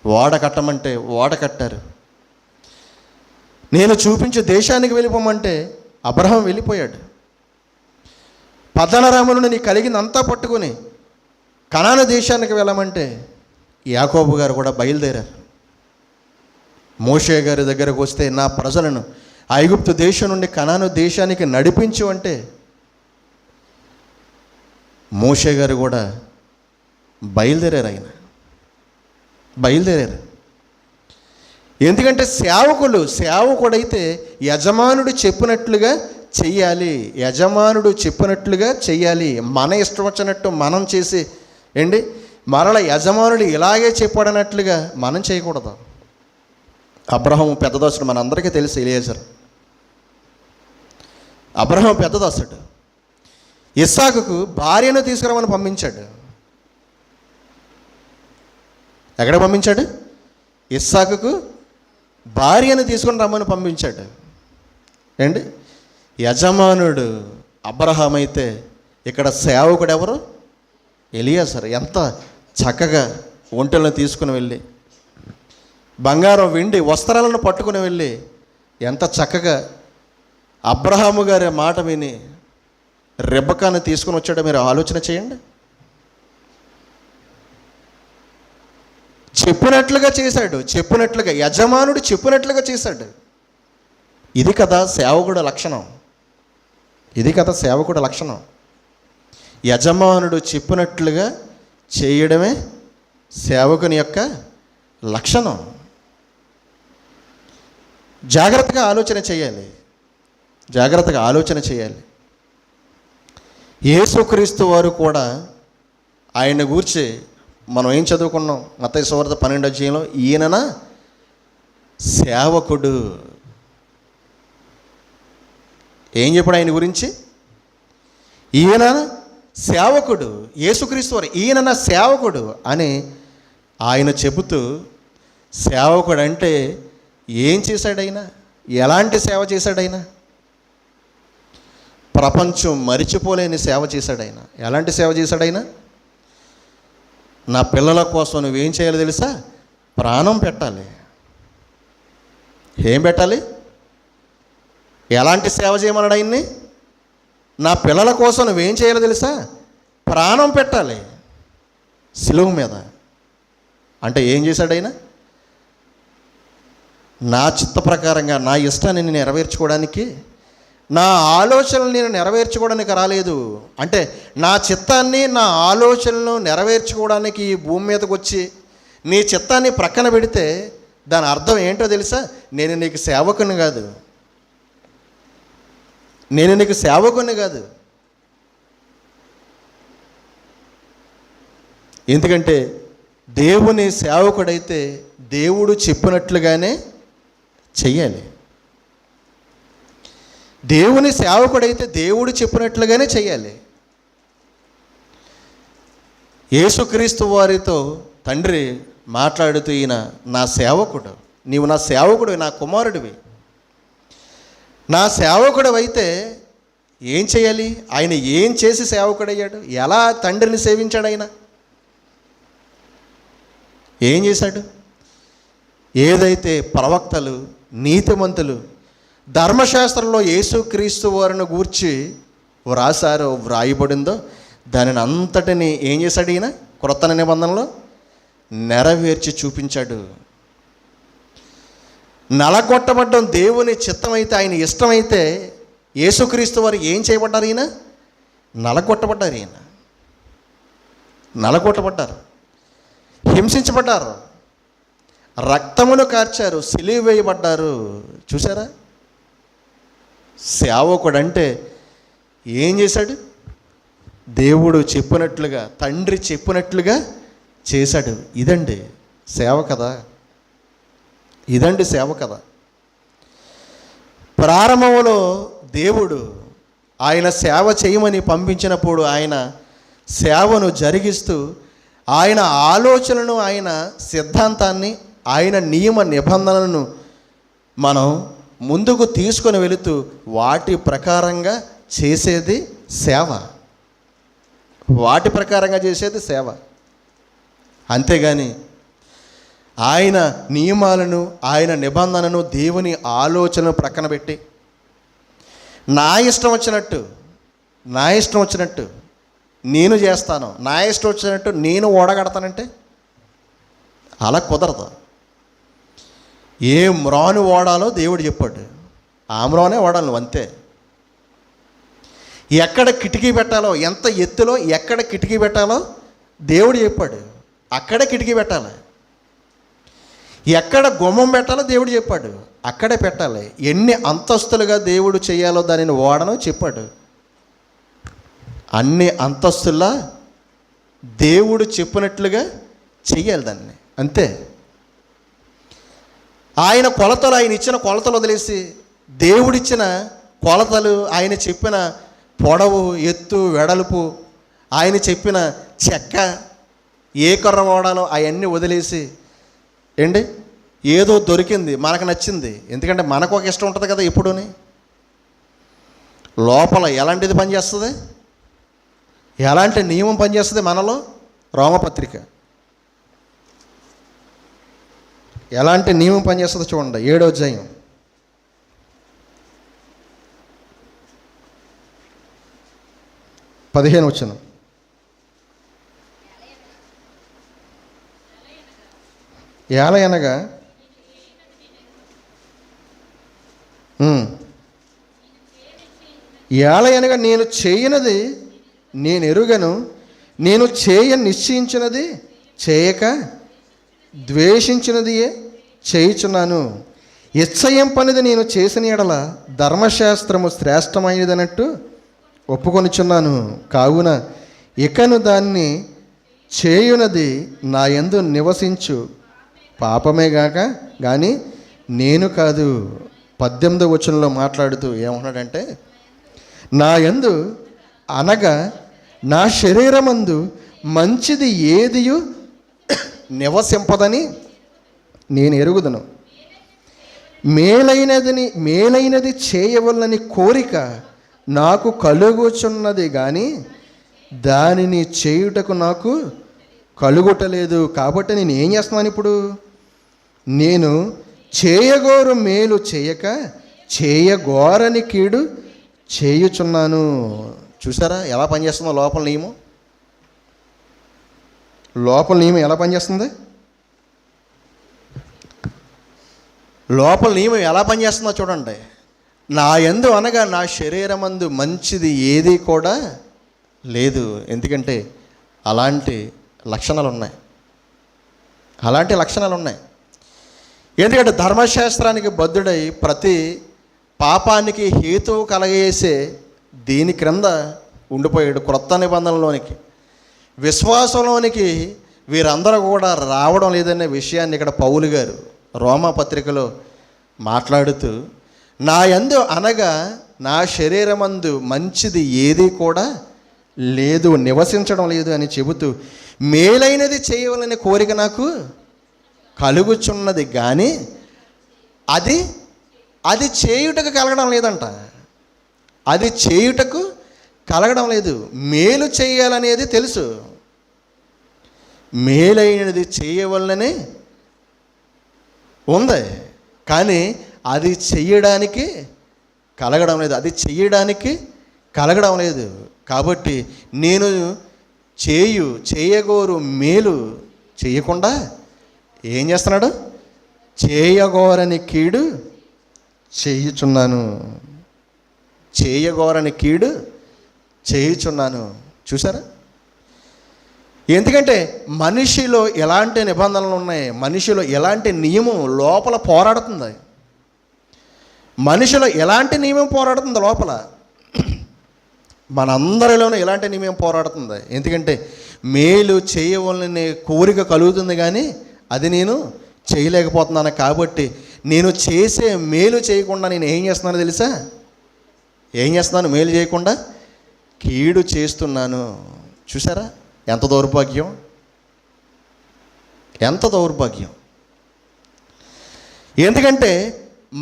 Speaker 1: ఓడ కట్టమంటే ఓడ కట్టారు. నేను చూపించే దేశానికి వెళ్ళిపోమంటే అబ్రహాం వెళ్ళిపోయాడు. పద్దనరాములను నీ కలిగిందంతా పట్టుకొని కనాను దేశానికి వెళ్ళమంటే యాకోబు గారు కూడా బయలుదేరారు. మోషే గారి దగ్గరకు వస్తే నా ప్రజలను ఐగుప్తు దేశం నుండి కనాను దేశానికి నడిపించు అంటే మోషే గారు కూడా బయలుదేరారు. ఎందుకంటే సేవకుడైతే యజమానుడు చెప్పినట్లుగా చెయ్యాలి. మన ఇష్టం వచ్చినట్టు మనం చేసి మరల యజమానుడు ఇలాగే చెప్పాడన్నట్లుగా మనం చేయకూడదు. అబ్రహాం పెద్ద దాసుడు, మనందరికీ తెలుసు. ఎలియేజర్ అబ్రహాం పెద్ద దాసుడు. ఇస్సాకుకు భార్యను తీసుకురమని పంపించాడు. ఎక్కడ పంపించాడు? ఇస్సాకుకు భార్యను తీసుకుని రమ్మని పంపించాడు. యజమానుడు అబ్రహాం అయితే ఇక్కడ సేవకుడు ఎవరు? ఎలియాజరు. ఎంత చక్కగా ఒంటెలను తీసుకుని వెళ్ళి బంగారం వెండి వస్త్రాలను పట్టుకుని వెళ్ళి ఎంత చక్కగా అబ్రహాము గారి మాట విని రెబెక్కాను తీసుకుని వచ్చాడో మీరు ఆలోచన చేయండి. చెప్పినట్లుగా చేశాడు. యజమానుడు చెప్పినట్లుగా చేశాడు. ఇది కదా సేవకుడు లక్షణం. యజమానుడు చెప్పినట్లుగా చేయడమే సేవకుని యొక్క లక్షణం. జాగ్రత్తగా ఆలోచన చేయాలి. యేసుక్రీస్తు వారు కూడా ఆయన గూర్చి మనం ఏం చదువుకున్నాం? మత్తయి సువార్త 12వ అధ్యాయంలో ఈయన సేవకుడు. ఏం చెప్పాడు ఆయన గురించి? ఈయన సేవకుడు. యేసుక్రీస్తు వారు ఈయన సేవకుడు అని ఆయన చెబుతూ, సేవకుడు అంటే ఏం చేశాడైనా? ఎలాంటి సేవ చేశాడైనా? ప్రపంచం మరిచిపోలేని సేవ చేశాడైనా. ఎలాంటి సేవ చేశాడైనా? నా పిల్లల కోసం నువ్వేం చేయాలి తెలుసా? ప్రాణం పెట్టాలి. ఏం పెట్టాలి? ఎలాంటి సేవ చేయమన్నాడు ఆయన్ని? నా పిల్లల కోసం నువ్వేం చేయాలో తెలుసా? ప్రాణం పెట్టాలి సిలువ మీద. అంటే ఏం చేశాడు ఆయన? నా చిత్త ప్రకారంగా నా ఇష్టాన్ని నేను నెరవేర్చుకోవడానికి, నా ఆలోచనలు నేను నెరవేర్చుకోవడానికి రాలేదు. అంటే నా చిత్తాన్ని, నా ఆలోచనలను నెరవేర్చుకోవడానికి ఈ భూమి మీదకి వచ్చి నీ చిత్తాన్ని ప్రక్కన పెడితే దాని అర్థం ఏంటో తెలుసా? నేను నీకు సేవకుని కాదు. ఎందుకంటే దేవుని సేవకుడైతే దేవుడు చెప్పినట్లుగానే చెయ్యాలి. దేవుని సేవకుడైతే దేవుడు చెప్పినట్లుగానే చెయ్యాలి. యేసుక్రీస్తు వారితో తండ్రి మాట్లాడుతూ, ఈయన నా సేవకుడు, నీవు నా సేవకుడు, నా కుమారుడివి. నా సేవకుడు అయితే ఏం చేయాలి? ఆయన ఏం చేసి సేవకుడయ్యాడు? ఎలా తండ్రిని సేవించాడు? ఆయన ఏం చేశాడు? ఏదైతే ప్రవక్తలు, నీతిమంతులు ధర్మశాస్త్రంలో యేసుక్రీస్తు వారిని గూర్చి వ్రాసారో, వ్రాయబడిందో దానిని అంతటిని ఏం చేశాడు? ఈయన క్రొత్త నిబంధనలో నెరవేర్చి చూపించాడు. నలగొట్టబడ్డం దేవుని చిత్తమైతే, ఆయన ఇష్టమైతే యేసుక్రీస్తు వారు ఏం చేయబడ్డారు? ఈయన నలగొట్టబడ్డారు. ఈయన నలగొట్టబడ్డారు, హింసించబడ్డారు, రక్తమును కార్చారు, సిలువ వేయబడ్డారు. చూసారా? సేవకుడు అంటే ఏం చేశాడు? దేవుడు చెప్పినట్లుగా, తండ్రి చెప్పినట్లుగా చేశాడు. ఇదండి సేవ కదా, ఇదండి సేవ కదా. ప్రారంభంలో దేవుడు ఆయన సేవ చేయమని పంపించినప్పుడు ఆయన సేవను జరిగిస్తూ ఆయన ఆలోచనను, ఆయన సిద్ధాంతాన్ని, ఆయన నియమ నిబంధనలను మనం ముందుకు తీసుకొని వెళుతూ వాటి ప్రకారంగా చేసేది సేవ. వాటి ప్రకారంగా చేసేది సేవ. అంతేగాని ఆయన నియమాలను, ఆయన నిబంధనను, దేవుని ఆలోచనను ప్రక్కన పెట్టి నా ఇష్టం వచ్చినట్టు నేను చేస్తాను, నా ఇష్టం వచ్చినట్టు నేను ఓడగడతానంటే అలా కుదరదు. ఏ మ్రాను ఓడాలో దేవుడు చెప్పాడు, ఆ మ్రానే ఓడాలి నువ్వు, అంతే. ఎక్కడ కిటికీ పెట్టాలో, ఎంత ఎత్తులో ఎక్కడ కిటికీ పెట్టాలో దేవుడు చెప్పాడు, అక్కడే కిటికీ పెట్టాలి. ఎక్కడ గుమ్మం పెట్టాలో దేవుడు చెప్పాడు, అక్కడే పెట్టాలి. ఎన్ని అంతస్తులుగా దేవుడు చేయాలో దానిని ఓడనో చెప్పాడు. అన్ని అంతస్తుల్లా దేవుడు చెప్పినట్లుగా చెయ్యాలి దాన్ని, అంతే. ఆయన కొలతలు, ఆయన ఇచ్చిన కొలతలు వదిలేసి దేవుడిచ్చిన కొలతలు, ఆయన చెప్పిన పొడవు, ఎత్తు, వెడల్పు, ఆయన చెప్పిన చెక్క, ఏ కర్ర వాడాలో అవన్నీ వదిలేసి ఏంటి ఏదో దొరికింది మనకు నచ్చింది. ఎందుకంటే మనకు ఒక ఇష్టం ఉంటుంది కదా ఎప్పుడూని. లోపల ఎలాంటిది పనిచేస్తుంది, ఎలాంటి నియమం పనిచేస్తుంది మనలో? రోమపత్రిక ఎలాంటి నియమం పనిచేస్తుందో చూడండి. 7వ అధ్యాయం 15వ వచనం. ఏలయనగా నేను చేయనది నేను ఎరుగను, నేను నిశ్చయించినది చేయక ద్వేషించినదియే చేయుచున్నాను. ఇచ్చయింపనిది నేను చేసిన ఎడల ధర్మశాస్త్రము శ్రేష్టమైనదన్నట్టు ఒప్పుకొనిచున్నాను. కావున ఇకను దాన్ని చేయునది నా యందు నివసించు పాపమే గాక కానీ నేను కాదు. 18వ వచనంలో మాట్లాడుతూ ఏమన్నాడంటే, నా యందు అనగా నా శరీరమందు మంచిది ఏదియు నివసింపదని నేను ఎరుగుదును. మేలైనది చేయవలనని కోరిక నాకు కలుగుచున్నది కానీ దానిని చేయుటకు నాకు కలుగుటలేదు. కాబట్టి నేను ఏం చేస్తున్నాను ఇప్పుడు? నేను చేయగోరు మేలు చేయక చేయగోరని కీడు చేయుచున్నాను. చూసారా ఎలా పనిచేస్తుందో లోపల నియమం? లోపల నియమం ఎలా పనిచేస్తుంది? లోపల నియమం ఎలా పనిచేస్తుందో చూడండి. నా యందు అనగా నా శరీరమందు మంచిది ఏది కూడా లేదు. ఎందుకంటే అలాంటి లక్షణాలు ఉన్నాయి. ఎందుకంటే ధర్మశాస్త్రానికి బద్ధుడై ప్రతి పాపానికి హేతువు కలగేసే దీని క్రింద ఉండిపోయాడు. క్రొత్త నిబంధనలోనికి, విశ్వాసంలోనికి వీరందరూ కూడా రావడం లేదనే విషయాన్ని ఇక్కడ పౌలు గారు రోమాపత్రికలో మాట్లాడుతూ, నా యందు అనగా నా శరీరమందు మంచిది ఏది కూడా లేదు, నివసించడం లేదు అని చెబుతూ, మేలైనది చేయవలనే కోరిక నాకు కలుగుచున్నది కానీ అది చేయుటకు కలగడం లేదంట. అది చేయుటకు కలగడం లేదు. మేలు చేయాలనేది తెలుసు, మేలైనది చేయవలనని ఉంది, కానీ అది చెయ్యడానికి కలగడం లేదు, అది చెయ్యడానికి కలగడం లేదు. కాబట్టి నేను చేయగోరు మేలు చేయకుండా ఏం చేస్తున్నాడు? చేయగోరని కీడు చేయుచున్నాను, చేయగోరని కీడు చేయుచున్నాను. చూసారా? ఎందుకంటే మనిషిలో ఎలాంటి నిబంధనలు ఉన్నాయి, మనిషిలో ఎలాంటి నియమం లోపల పోరాడుతుంది, మనిషిలో ఎలాంటి నియమం పోరాడుతుంది లోపల, మనందరిలోనూ ఎలాంటి నియమం పోరాడుతుంది. ఎందుకంటే మేలు చేయవలనే కోరిక కలుగుతుంది, కానీ అది నేను చేయలేకపోతున్నాను. కాబట్టి నేను చేసే మేలు చేయకుండా నేను ఏం చేస్తున్నానో తెలుసా? ఏం చేస్తున్నాను? మేలు చేయకుండా కీడు చేస్తున్నాను. చూసారా? ఎంత దౌర్భాగ్యం, ఎంత దౌర్భాగ్యం. ఎందుకంటే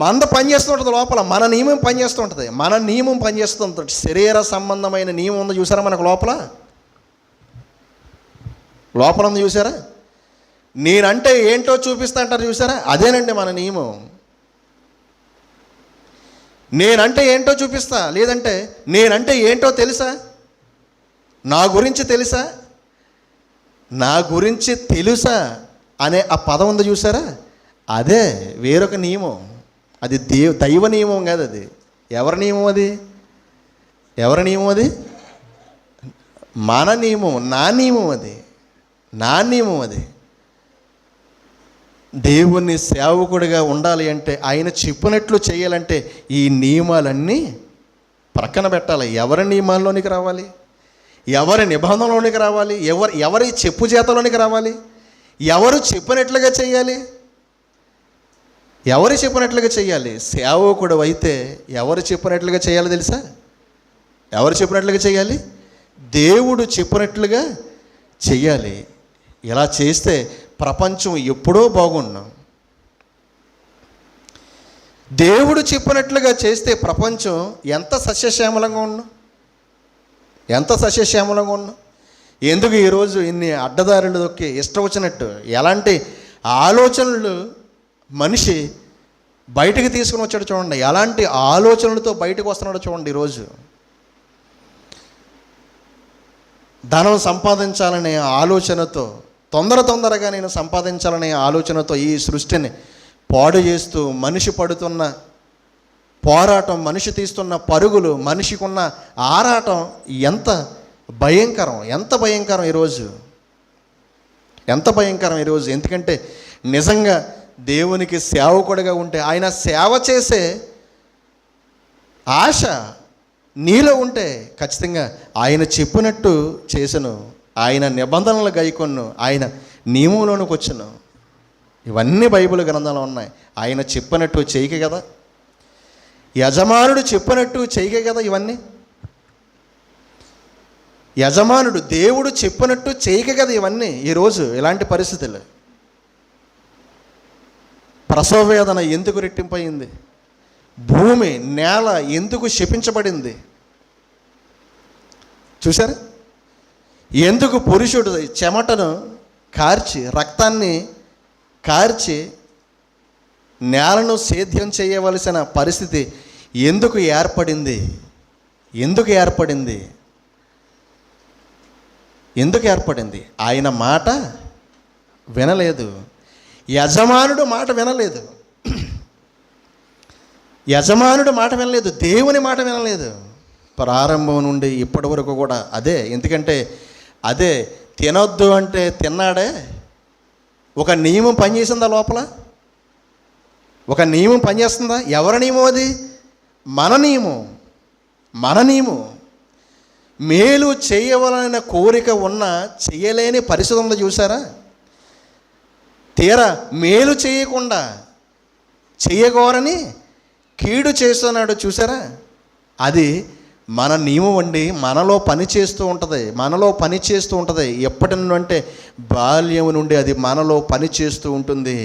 Speaker 1: మంద పనిచేస్తూ ఉంటుంది లోపల, మన నియమం పనిచేస్తూ ఉంటుంది, మన నియమం పనిచేస్తూ ఉంటుంది. శరీర సంబంధమైన నియమం ఉంది చూసారా మనకు లోపల ఉంది చూసారా? నేనంటే ఏంటో చూపిస్తా అంటారు చూసారా? అదేనండి మన నియమం. నేనంటే ఏంటో చూపిస్తా, లేదంటే నేనంటే ఏంటో తెలుసా, నా గురించి తెలుసా, నా గురించి తెలుసా అనే ఆ పదం ఉంది చూసారా? అదే వేరొక నియమం. అది దైవ నియమం కాదు. అది ఎవరి నియమం? అది ఎవరి నియమం? అది మన నియమం, నా నియమం, అది నా నియమం. అది దేవుని సేవకుడిగా ఉండాలి అంటే, ఆయన చెప్పినట్లు చేయాలంటే ఈ నియమాలన్నీ ప్రక్కన పెట్టాలి. ఎవరి నియమాల్లోనికి రావాలి? ఎవరి నిబంధనలోనికి రావాలి? ఎవరి చెప్పు చేతలోనికి రావాలి? ఎవరు చెప్పినట్లుగా చేయాలి? ఎవరు చెప్పినట్లుగా చేయాలి? సేవకుడు అయితే ఎవరు చెప్పినట్లుగా చేయాలి తెలుసా? ఎవరు చెప్పినట్లుగా చేయాలి? దేవుడు చెప్పినట్లుగా చెయ్యాలి. ఇలా చేస్తే ప్రపంచం ఎప్పుడో బాగున్నాం. దేవుడు చెప్పినట్లుగా చేస్తే ప్రపంచం ఎంత సస్యశ్యామలంగా ఉన్నాం, ఎంత సస్యశ్యామలంగా ఉన్నాం. ఎందుకు ఈరోజు ఇన్ని అడ్డదారులు దొక్కి ఇష్టం వచ్చినట్టు ఎలాంటి ఆలోచనలు మనిషి బయటకు తీసుకుని వచ్చాడు చూడండి, ఎలాంటి ఆలోచనలతో బయటకు వస్తున్నాడో చూడండి. ఈరోజు ధనం సంపాదించాలనే ఆలోచనతో, తొందరగా నేను సంపాదించాలనే ఆలోచనతో ఈ సృష్టిని పాడు చేస్తూ మనిషి పడుతున్న పోరాటం, మనిషి తీస్తున్న పరుగులు, మనిషికి ఉన్న ఆరాటం ఎంత భయంకరం, ఎంత భయంకరం ఈరోజు, ఎంత భయంకరం ఈరోజు. ఎందుకంటే నిజంగా దేవునికి సేవకుడిగా ఉంటే, ఆయన సేవ చేసే ఆశ నీలో ఉంటే ఖచ్చితంగా ఆయన చెప్పినట్టు చేసను, ఆయన నిబంధనలు గైకొన్ను, ఆయన నియమంలోనికి వచ్చును. ఇవన్నీ బైబిల్ గ్రంథంలో ఉన్నాయి. ఆయన చెప్పినట్టు చేయక కదా, యజమానుడు చెప్పినట్టు చేయక కదా ఇవన్నీ. యజమానుడు దేవుడు చెప్పినట్టు చేయక కదా ఇవన్నీ. ఈరోజు ఇలాంటి పరిస్థితులు. ప్రసవ వేదన ఎందుకు రెట్టింపయింది? భూమి నేల ఎందుకు శపించబడింది? చూసారా? ఎందుకు పురుషుడు చెమటను కార్చి, రక్తాన్ని కార్చి నేలను సేద్యం చేయవలసిన పరిస్థితి ఎందుకు ఏర్పడింది? ఎందుకు ఏర్పడింది? ఎందుకు ఏర్పడింది? ఆయన మాట వినలేదు, యజమానుడు మాట వినలేదు, యజమానుడు మాట వినలేదు, దేవుని మాట వినలేదు. ప్రారంభం నుండి ఇప్పటి వరకు కూడా అదే. ఎందుకంటే అదే తినొద్దు అంటే తిన్నాడే. ఒక నియమం పనిచేసిందా లోపల? ఒక నియమం పనిచేస్తుందా? ఎవరి నియమం అది? మన నియమం, మన నియమం. మేలు చేయవలన కోరిక ఉన్న చేయలేని పరిస్థితి ఉందో చూసారా? తీరా మేలు చేయకుండా చేయగోరని కీడు చేస్తున్నాడు చూసారా? అది మన నియమం అండి. మనలో పని చేస్తూ ఉంటుంది, మనలో పని చేస్తూ ఉంటుంది. ఎప్పటి నుండి అంటే బాల్యం నుండి అది మనలో పని చేస్తూ ఉంటుంది.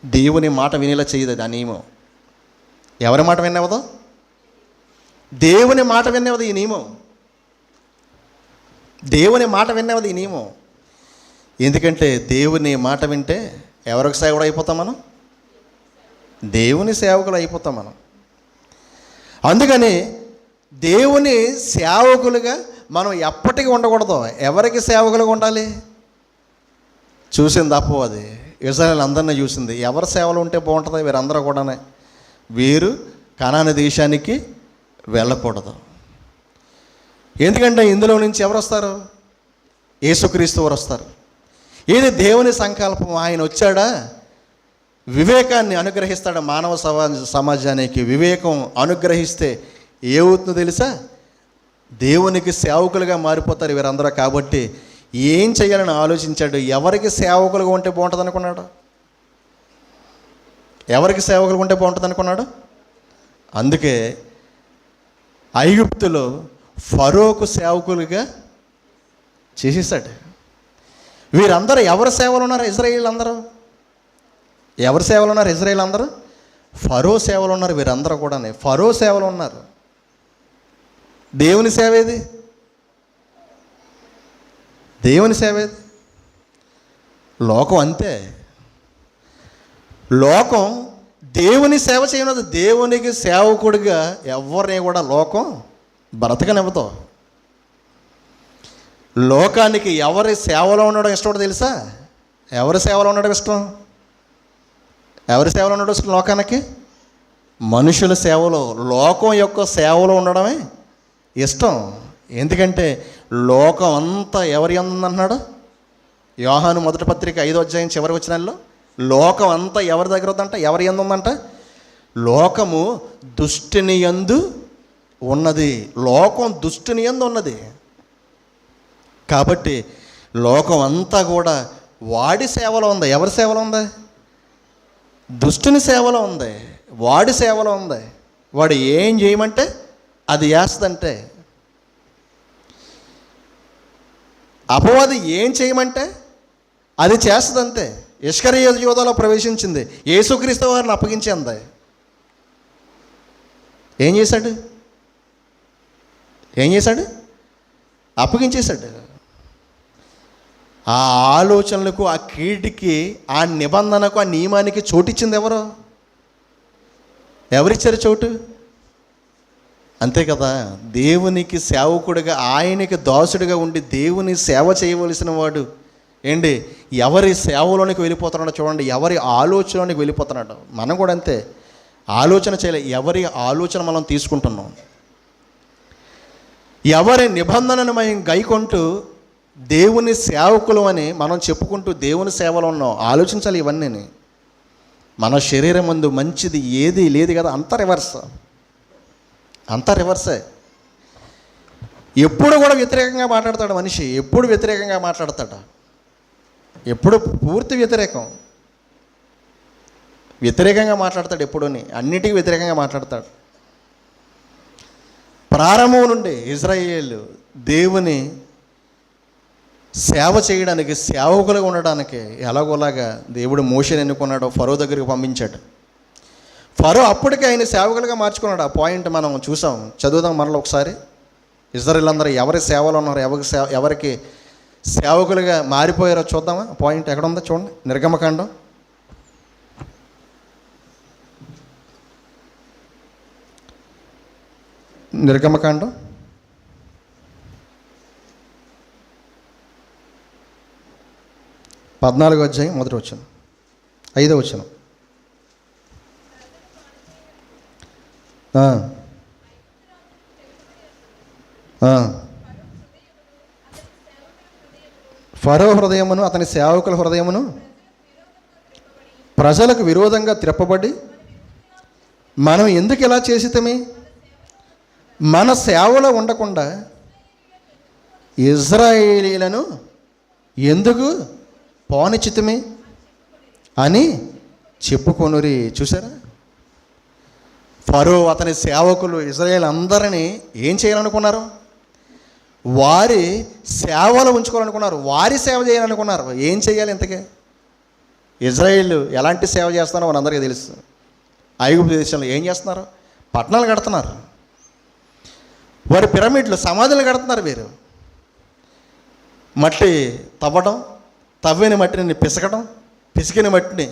Speaker 1: దేవుని మాట వినేలా చేయదు అది ఆ నియమం. ఎవరి మాట వినేవదో? దేవుని మాట వినేవది ఈ నియమం. దేవుని మాట వినేవది ఈ నియమం. ఎందుకంటే దేవుని మాట వింటే ఎవరికి సేవకుడు అయిపోతాం మనం? దేవుని సేవకులు అయిపోతాం మనం. అందుకని దేవుని సేవకులుగా మనం ఎప్పటికీ ఉండకూడదు. ఎవరికి సేవకులుగా ఉండాలి? చూసింది అపవాది, ఇశ్రాయేలు అందరినీ చూసింది. ఎవరి సేవలు ఉంటే బాగుంటుంది? వీరందరూ కూడానే వీరు కనాను దేశానికి వెళ్ళకూడదు. ఎందుకంటే ఇందులో నుంచి ఎవరు వస్తారు? యేసుక్రీస్తు వారు వస్తారు. ఇది దేవుని సంకల్పం. ఆయన వచ్చాడా, వివేకాన్ని అనుగ్రహిస్తాడు మానవ సమాజానికి. వివేకం అనుగ్రహిస్తే ఏమవుతుందో తెలుసా? దేవునికి సేవకులుగా మారిపోతారు వీరందరూ. కాబట్టి ఏం చేయాలని ఆలోచించాడు. ఎవరికి సేవకులుగా ఉంటే బాగుంటుంది అనుకున్నాడు? ఎవరికి సేవకులుగా ఉంటే బాగుంటుంది అనుకున్నాడు? అందుకే ఐగుప్తులో ఫరోకు సేవకులుగా చేసేసాడు. వీరందరూ ఎవరి సేవలు ఉన్నారు? ఇశ్రాయేలు అందరూ ఎవరి సేవలు ఉన్నారు? ఇశ్రాయేలు అందరూ ఫరో సేవలు ఉన్నారు. వీరందరూ కూడా ఫరో సేవలు ఉన్నారు. దేవుని సేవ ఏది? దేవుని సేవ ఏది? లోకం అంతే. లోకం దేవుని సేవ చేయనది. దేవునికి సేవకుడిగా ఎవరిని కూడా లోకం బ్రతకనివ్వదు. లోకానికి ఎవరి సేవలో ఉండడం ఇష్టం తెలుసా? ఎవరి సేవలో ఉండడం ఇష్టం? ఎవరి సేవలో ఉండడం ఇష్టం లోకానికి? మనుషుల సేవలో, లోకం యొక్క సేవలో ఉండడమే ఇష్టం. ఎందుకంటే లోకం అంతా ఎవరి ఉందన్నాడు? యోహాను మొదటి పత్రిక 5వ అధ్యాయం చివరి వచనాల్లో లోకం అంతా ఎవరి దగ్గర ఉందంట? ఎవరి యందు ఉందంట? లోకము దుష్టుని యందు ఉన్నది. లోకం దుష్టుని యందు ఉన్నది. కాబట్టి లోకం అంతా కూడా వాడి సేవలో ఉంది. ఎవరి సేవలో ఉంది? దుష్టుని సేవలో ఉంది. వాడి సేవలో ఉంది. వాడు ఏం చేయమంటే అది చేస్తుందంటే. అపవాది ఏం చేయమంటే అది చేస్తుందంతే. ఇస్కరియోతు యూదాలో ప్రవేశించింది, యేసుక్రీస్తు వారిని అప్పగించింది. ఏం చేశాడు? అప్పగించేశాడు. ఆ ఆలోచనలకు, ఆ కీటికి, ఆ నిబంధనకు, ఆ నియమానికి చోటిచ్చింది ఎవరు? ఎవరిచ్చారు చోటు? అంతే కదా. దేవునికి సేవకుడిగా, ఆయనకి దాసుడిగా ఉండి దేవుని సేవ చేయవలసిన వాడు ఏంటి? ఎవరి సేవలోనికి వెళ్ళిపోతున్నాడో చూడండి. ఎవరి ఆలోచనలోనికి వెళ్ళిపోతున్నాడు. మనం కూడా అంతే. ఆలోచన చేయలే. ఎవరి ఆలోచన మనం తీసుకుంటున్నాం. ఎవరి నిబంధనను మనం గైకొంటూ దేవుని సేవకులు అని మనం చెప్పుకుంటూ దేవుని సేవలో ఉన్నాం. ఆలోచించాలి ఇవన్నీ. మన శరీరం ముందు మంచిది ఏది లేదు కదా. అంతా రివర్సే. ఎప్పుడు కూడా వ్యతిరేకంగా మాట్లాడతాడు మనిషి. ఎప్పుడు వ్యతిరేకంగా మాట్లాడతాడు. ఎప్పుడు పూర్తి వ్యతిరేకంగా మాట్లాడతాడు. ఎప్పుడుని అన్నిటికీ వ్యతిరేకంగా మాట్లాడతాడు. ప్రారంభం నుండి ఇశ్రాయేలు దేవుని సేవ చేయడానికి, సేవకులుగా ఉండడానికి ఎలాగోలాగా దేవుడు మోషేని ఎన్నుకున్నాడో ఫరో దగ్గరికి పంపించాడు. ఫరో అప్పటికే ఆయన సేవకులుగా మార్చుకున్నాడు. ఆ పాయింట్ మనం చూసాం. చదువుదాం మరలా ఒకసారి. ఇశ్రాయేలు అందరూ ఎవరి సేవలో ఉన్నారు, ఎవరికి సేవకులుగా మారిపోయారో చూద్దామా? పాయింట్ ఎక్కడ ఉందో చూడండి. నిర్గమకాండం 14వ అధ్యాయం 1వ వచనం, 5వ వచనం. ఫరో హృదయమును అతని సేవకుల హృదయమును ప్రజలకు విరోధంగా త్రెప్పబడి, మనం ఎందుకు ఇలా చేసితమే? మన సేవలో ఉండకుండా ఇశ్రాయేలీయులను ఎందుకు పోనిచ్చితమే అని చెప్పుకొనురి. చూసారా? ఫరో అతని సేవకులు ఇశ్రాయేలు అందరినీ ఏం చేయాలనుకున్నారు? వారి సేవలో ఉంచుకోవాలనుకున్నారు. వారి సేవ చేయాలనుకున్నారు. ఏం చేయాలి ఇంతకీ? ఇశ్రాయేలు ఎలాంటి సేవ చేస్తున్నారో మనందరికీ తెలుసు. ఐగుప్తు దేశంలో ఏం చేస్తున్నారు? పట్టణాలు కడుతున్నారు. వారి పిరమిడ్లు, సమాధులు కడుతున్నారు. వీరు మట్టి తవ్వడం, తవ్విన మట్టిని పిసకడం, పిసికిన మట్టిని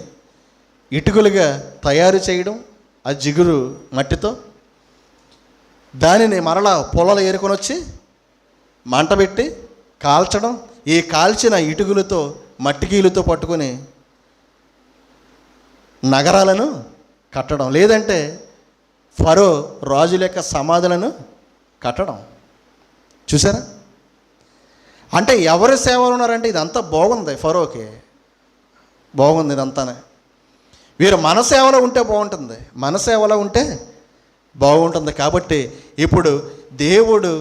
Speaker 1: ఇటుకలుగా తయారు చేయడం, ఆ జిగురు మట్టితో దానిని మరలా పొలాలు ఏరుకొని వచ్చి మంట పెట్టి కాల్చడం, ఈ కాల్చిన ఇటుకలతో మట్టికీలతో పట్టుకొని నగరాలను కట్టడం, లేదంటే ఫరో రాజుల యొక్క సమాధులను కట్టడం. చూసారా? అంటే ఎవరి సేవలు ఉన్నారంటే ఇదంతా బాగుంది, ఫరోకి బాగుంది ఇదంతానే. వీరు మన సేవలో ఉంటే బాగుంటుంది, మన సేవలో ఉంటే బాగుంటుంది. కాబట్టి ఇప్పుడు దేవుడు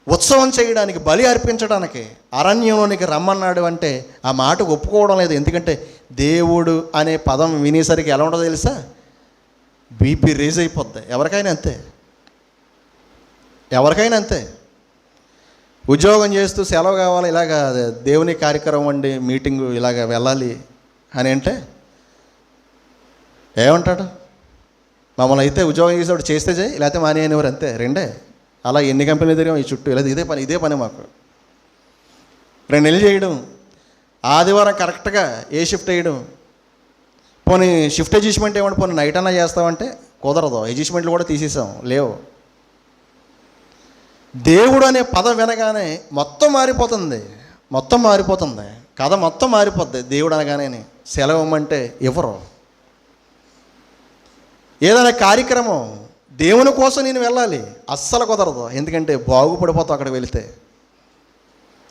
Speaker 1: ఉత్సవం చేయడానికి, బలి అర్పించడానికి అరణ్యంలోనికి రమ్మన్నాడు అంటే ఆ మాట ఒప్పుకోవడం లేదు. ఎందుకంటే దేవుడు అనే పదం వినేసరికి ఎలా ఉంటుందో తెలుసా? బీపీ రేజ్ అయిపోద్ది. ఎవరికైనా అంతే, ఎవరికైనా అంతే. ఉద్యోగం చేస్తూ సెలవు కావాలి, ఇలాగ దేవుని కార్యక్రమం అండి, మీటింగు ఇలాగ వెళ్ళాలి అని అంటే ఏమంటాడు? మమ్మల్ని అయితే ఉద్యోగం చేసేవాడు చేస్తే చేయి, లేకపోతే మానేయనివారు, అంతే, రెండే. అలా ఎన్ని కంపెనీలు తిరిగాం ఈ చుట్టూ, లేదా ఇదే పని మాకు. 2 నెలలు చేయడం, ఆదివారం కరెక్ట్గా ఏ షిఫ్ట్ వేయడం. పోనీ షిఫ్ట్ అడ్జస్ట్మెంట్ ఏమంటే పోనీ నైట్ అన్నా చేస్తామంటే కుదరదు, అడ్జస్ట్మెంట్లు కూడా తీసేసాం, లేవు. దేవుడు అనే పదం వినగానే మొత్తం మారిపోతుంది, కథ మొత్తం మారిపోద్ది. దేవుడు అనగానే సెలవు ఇవ్వమంటే ఎవరు? ఏదైనా కార్యక్రమం దేవుని కోసం నేను వెళ్ళాలి, అస్సలు కుదరదు. ఎందుకంటే బాగుపడిపోతావు అక్కడికి వెళితే.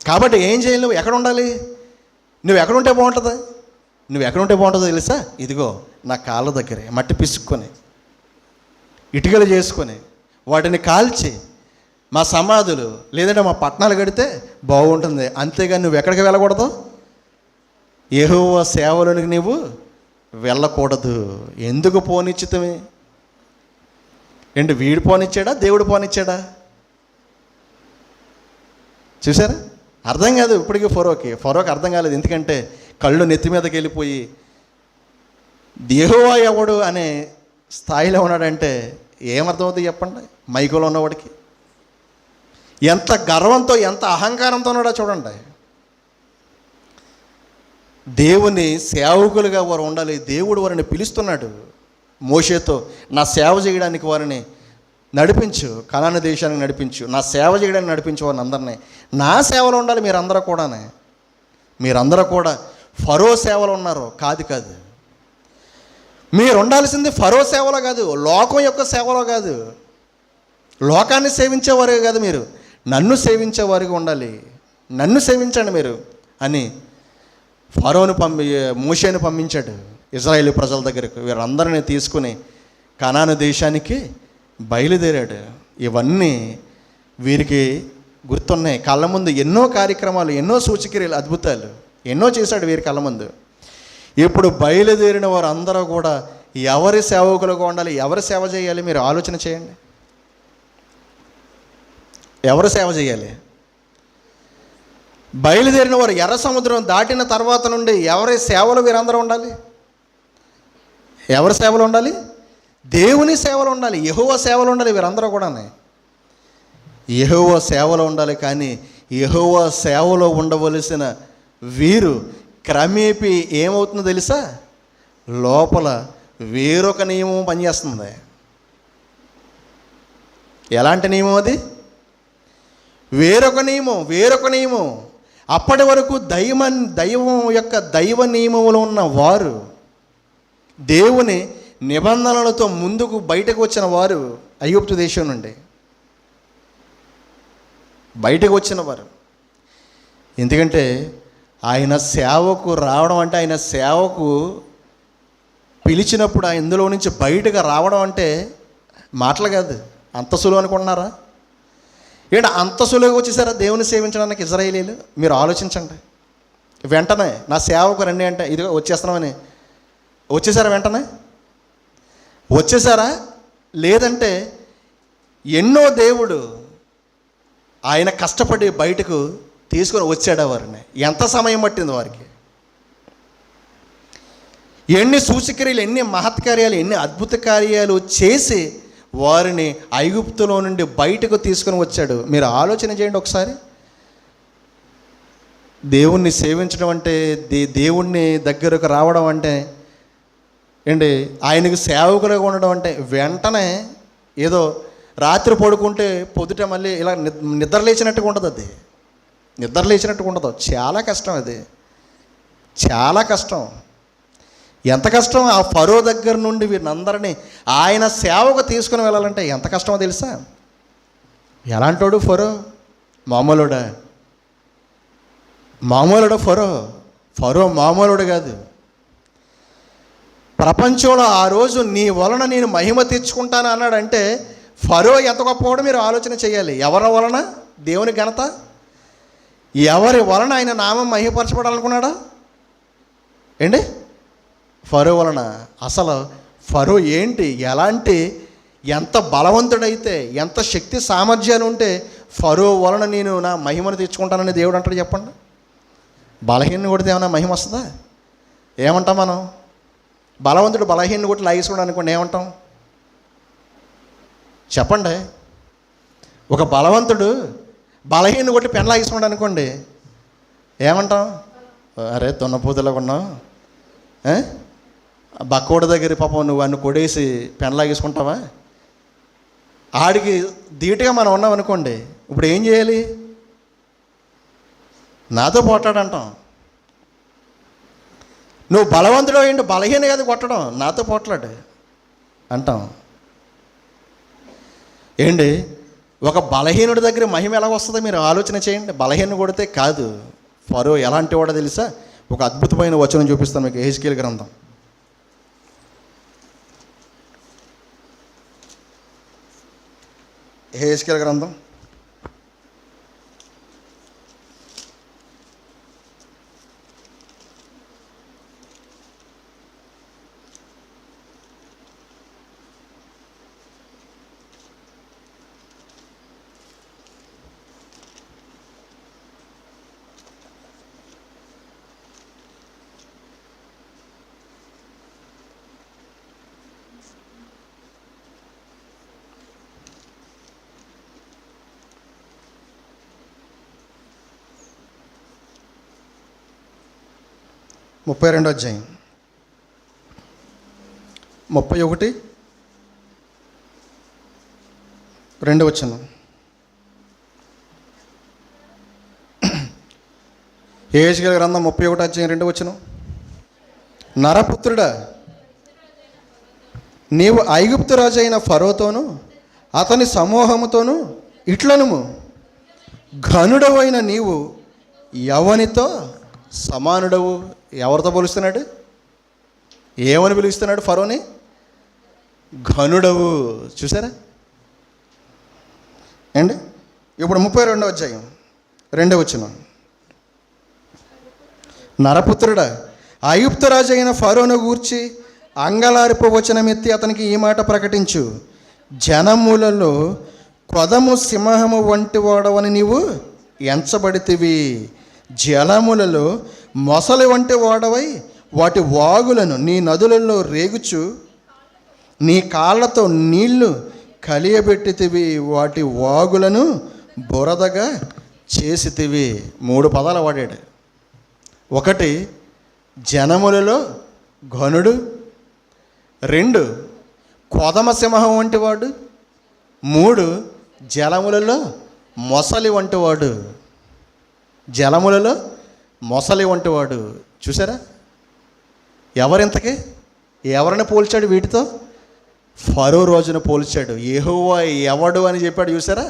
Speaker 1: కాబట్టి ఏం చేయాలి? నువ్వు ఎక్కడ ఉండాలి? నువ్వు ఎక్కడుంటే బాగుంటుందో తెలుసా? ఇదిగో నా కాళ్ళ దగ్గరే మట్టి పిసుక్కొని ఇటుకలు చేసుకొని వాటిని కాల్చి మా సమాధులు లేదంటే మా పట్టణాలు కడితే బాగుంటుంది. అంతేగాని నువ్వు ఎక్కడికి వెళ్ళకూడదు, యెహోవా సేవలోనికి నువ్వు వెళ్ళకూడదు. ఎందుకు పోనిచ్చితమే ఏంటి? వీడు పోనిచ్చాడా, దేవుడు పోనిచ్చాడా? చూసారా? అర్థం కాదు ఇప్పటికీ ఫరోకి అర్థం కాలేదు. ఎందుకంటే కళ్ళు నెత్తి మీదకి వెళ్ళిపోయి యెహోవా ఎవడు అనే స్థాయిలో ఉన్నాడంటే ఏమర్థమవుతుంది చెప్పండి? మైకులో ఉన్నవాడికి ఎంత గర్వంతో, ఎంత అహంకారంతో ఉన్నాడో చూడండి. దేవుని సేవకులుగా వారు ఉండాలి. దేవుడు వారిని పిలుస్తున్నాడు మోషేతో, నా సేవ చేయడానికి వారిని నడిపించు, కనాను దేశానికి నడిపించు, నా సేవ చేయడానికి నడిపించు వారిని అందరినీ. నా సేవలో ఉండాలి మీరందరూ కూడా ఫరో సేవలో ఉన్నారు. కాదు, మీరు ఉండాల్సింది ఫరో సేవలో కాదు, లోకం యొక్క సేవలో కాదు, లోకాన్ని సేవించేవారుగా కాదు, మీరు నన్ను సేవించేవారుగా ఉండాలి. నన్ను సేవించండి మీరు అని ఫరోను మోషేను పంపించాడు ఇశ్రాయేలు ప్రజల దగ్గరకు. వీరందరినీ తీసుకుని కనాను దేశానికి బయలుదేరాడు. ఇవన్నీ వీరికి గుర్తున్నాయి. కళ్ళ ముందు ఎన్నో కార్యక్రమాలు, ఎన్నో సూచక్రియలు, అద్భుతాలు ఎన్నో చేశాడు వీరి కళ్ళ ముందు. ఇప్పుడు బయలుదేరిన వారు అందరూ కూడా ఎవరి సేవకులుగా ఉండాలి, ఎవరి సేవ చేయాలి? మీరు ఆలోచన చేయండి. ఎవరు సేవ చేయాలి? బయలుదేరిన వారు ఎర్ర సముద్రం దాటిన తర్వాత నుండి ఎవరి సేవలు వీరందరూ ఉండాలి? ఎవరి సేవలు ఉండాలి? దేవుని సేవలు ఉండాలి, యెహోవా సేవలు ఉండాలి. వీరందరూ కూడా యెహోవా సేవలో ఉండాలి. కానీ యెహోవా సేవలో ఉండవలసిన వీరు క్రమేపీ ఏమవుతుందో తెలుసా? లోపల వేరొక నియమం పనిచేస్తుంది. ఎలాంటి నియమం అది? వేరొక నియమం. అప్పటి వరకు దైవం యొక్క దైవ నియమంలో ఉన్న వారు, దేవుని నిబంధనలతో ముందుకు బయటకు వచ్చిన వారు, ఐగుప్తు దేశం నుండి బయటకు వచ్చిన వారు. ఎందుకంటే ఆయన సేవకు రావడం అంటే, ఆయన సేవకు పిలిచినప్పుడు ఇందులో నుంచి బయటకు రావడం అంటే మాటలు కాదు. అంత సులువు అనుకుంటున్నారా? ఏంటి అంత సులువుగా వచ్చేసారా దేవుని సేవించడానికి ఇశ్రాయేలీలు? మీరు ఆలోచించండి. వెంటనే నా సేవకు రండి అంటే ఇదిగో వచ్చేస్తున్నామని వచ్చేసారా? వెంటనే వచ్చేసారా? లేదంటే ఎన్నో దేవుడు ఆయన కష్టపడి బయటకు తీసుకొని వచ్చాడా వారిని? ఎంత సమయం పట్టింది వారికి? ఎన్ని సూచక్రియలు, ఎన్ని మహత్కార్యాలు, ఎన్ని అద్భుత కార్యాలు చేసి వారిని ఐగుప్తులో నుండి బయటకు తీసుకొని వచ్చాడు. మీరు ఆలోచన చేయండి ఒకసారి. దేవుణ్ణి సేవించడం అంటే దేవుణ్ణి దగ్గరకు రావడం అంటే ఏంటి, ఆయనకు సేవకులుగా ఉండడం అంటే వెంటనే ఏదో రాత్రి పడుకుంటే పొద్దుట మళ్ళీ ఇలా నిద్ర లేచినట్టుగా ఉండదు. అది నిద్ర లేచినట్టుగా ఉండదు. చాలా కష్టం. అది చాలా కష్టం. ఎంత కష్టం! ఆ ఫరో దగ్గర నుండి వీరినందరినీ ఆయన సేవకు తీసుకుని వెళ్ళాలంటే ఎంత కష్టమో తెలుసా? ఎలాంటోడు ఫరో? మామూలుడా? మామూలుడా ఫరో? ఫరో మామూలుడు కాదు. ప్రపంచంలో ఆ రోజు నీ వలన నేను మహిమ తెచ్చుకుంటాను అన్నాడంటే ఫరో ఎంత గొప్పవాడో మీరు ఆలోచన చేయాలి. ఎవరి వలన దేవుని ఘనత? ఎవరి వలన ఆయన నామం మహిమపరచబడాలనుకున్నాడా ఏంటి? ఫరో వలన. అసలు ఫరో ఏంటి, ఎలాంటి, ఎంత బలవంతుడైతే, ఎంత శక్తి సామర్థ్యాలు ఉంటే ఫరో వలన నేను నా మహిమను తెచ్చుకుంటానని దేవుడు అంటాడు? చెప్పండి. బలహీనుని కొడితే ఏమన్నా మహిమ వస్తుందా? ఏమంటాం మనం? బలవంతుడు బలహీనుని కొట్టి లాగేసుకోవడం అనుకోండి, ఏమంటాం చెప్పండి? ఒక బలవంతుడు బలహీనుని కొట్టి పెన్ లాగేసుకోవడం అనుకోండి, ఏమంటాం? అరే దున్నపోతులాగా ఉన్నావు, బక్కోడి దగ్గర పాపం నువ్వు అన్ను కొడేసి పెన్ లాగేసుకుంటావా? ఆడికి ధీటుగా మనం ఉన్నాం అనుకోండి, ఇప్పుడు ఏం చేయాలి? నాతో పోట్లాడంటాం. నువ్వు బలవంతుడు ఏంటి, బలహీన కాదు కొట్టడం, నాతో పోట్లాడు అంటాం. ఏంటి, ఒక బలహీనుడి దగ్గర మహిమ ఎలా వస్తుందో మీరు ఆలోచన చేయండి. బలహీనుడు కొడితే కాదు. ఫరో ఎలాంటి వాడో తెలుసా? ఒక అద్భుతమైన వచనం చూపిస్తాను మీకు. యెహెజ్కేలు గ్రంథం, యెహెజ్కేలు గ్రంథం 32వ అధ్యాయం 31, 2 వచనం. యెహెజ్కేలు గ్రంథం 31 అధ్యాయం 2 వచనం. నరపుత్రుడా, నీవు ఐగుప్తు రాజు అయిన ఫరోతోను అతని సమూహముతోను ఇట్లనుము, ఘనుడవైన నీవు ఎవనితో సమానుడవు? ఎవరితో పోలుస్తున్నాడు? ఏమని పిలుస్తున్నాడు ఫరోని? ఘనుడవు. చూసారా అండి? ఇప్పుడు 32వ అధ్యాయం 2 వచనం. నరపుత్రుడా, ఐగుప్తు రాజు అయిన ఫరోను గూర్చి అంగలార్పు వచనమెత్తి అతనికి ఈ మాట ప్రకటించు, జనములలో కొదము సింహము వంటి వాడవని నీవు ఎంచబడితివి, జలములలో మొసలి వంటి వాడవై వాటి వాగులను నీ నదులలో రేగుచు నీ కాళ్ళతో నీళ్లు కలియబెట్టితివి, వాటి వాగులను బురదగా చేసితివి. 3 పదాలు వాడాడు. 1 జనములలో ఘనుడు, 2 కొదమ సింహం వంటి వాడు, 3 జలములలో మొసలి వంటి వాడు. జలములలో మొసలి వంటి వాడు. చూసారా? ఎవరింతకి ఎవరిని పోల్చాడు వీటితో? ఫరో రోజున పోల్చాడు. యెహోవా ఎవడు అని చెప్పాడు. చూసారా?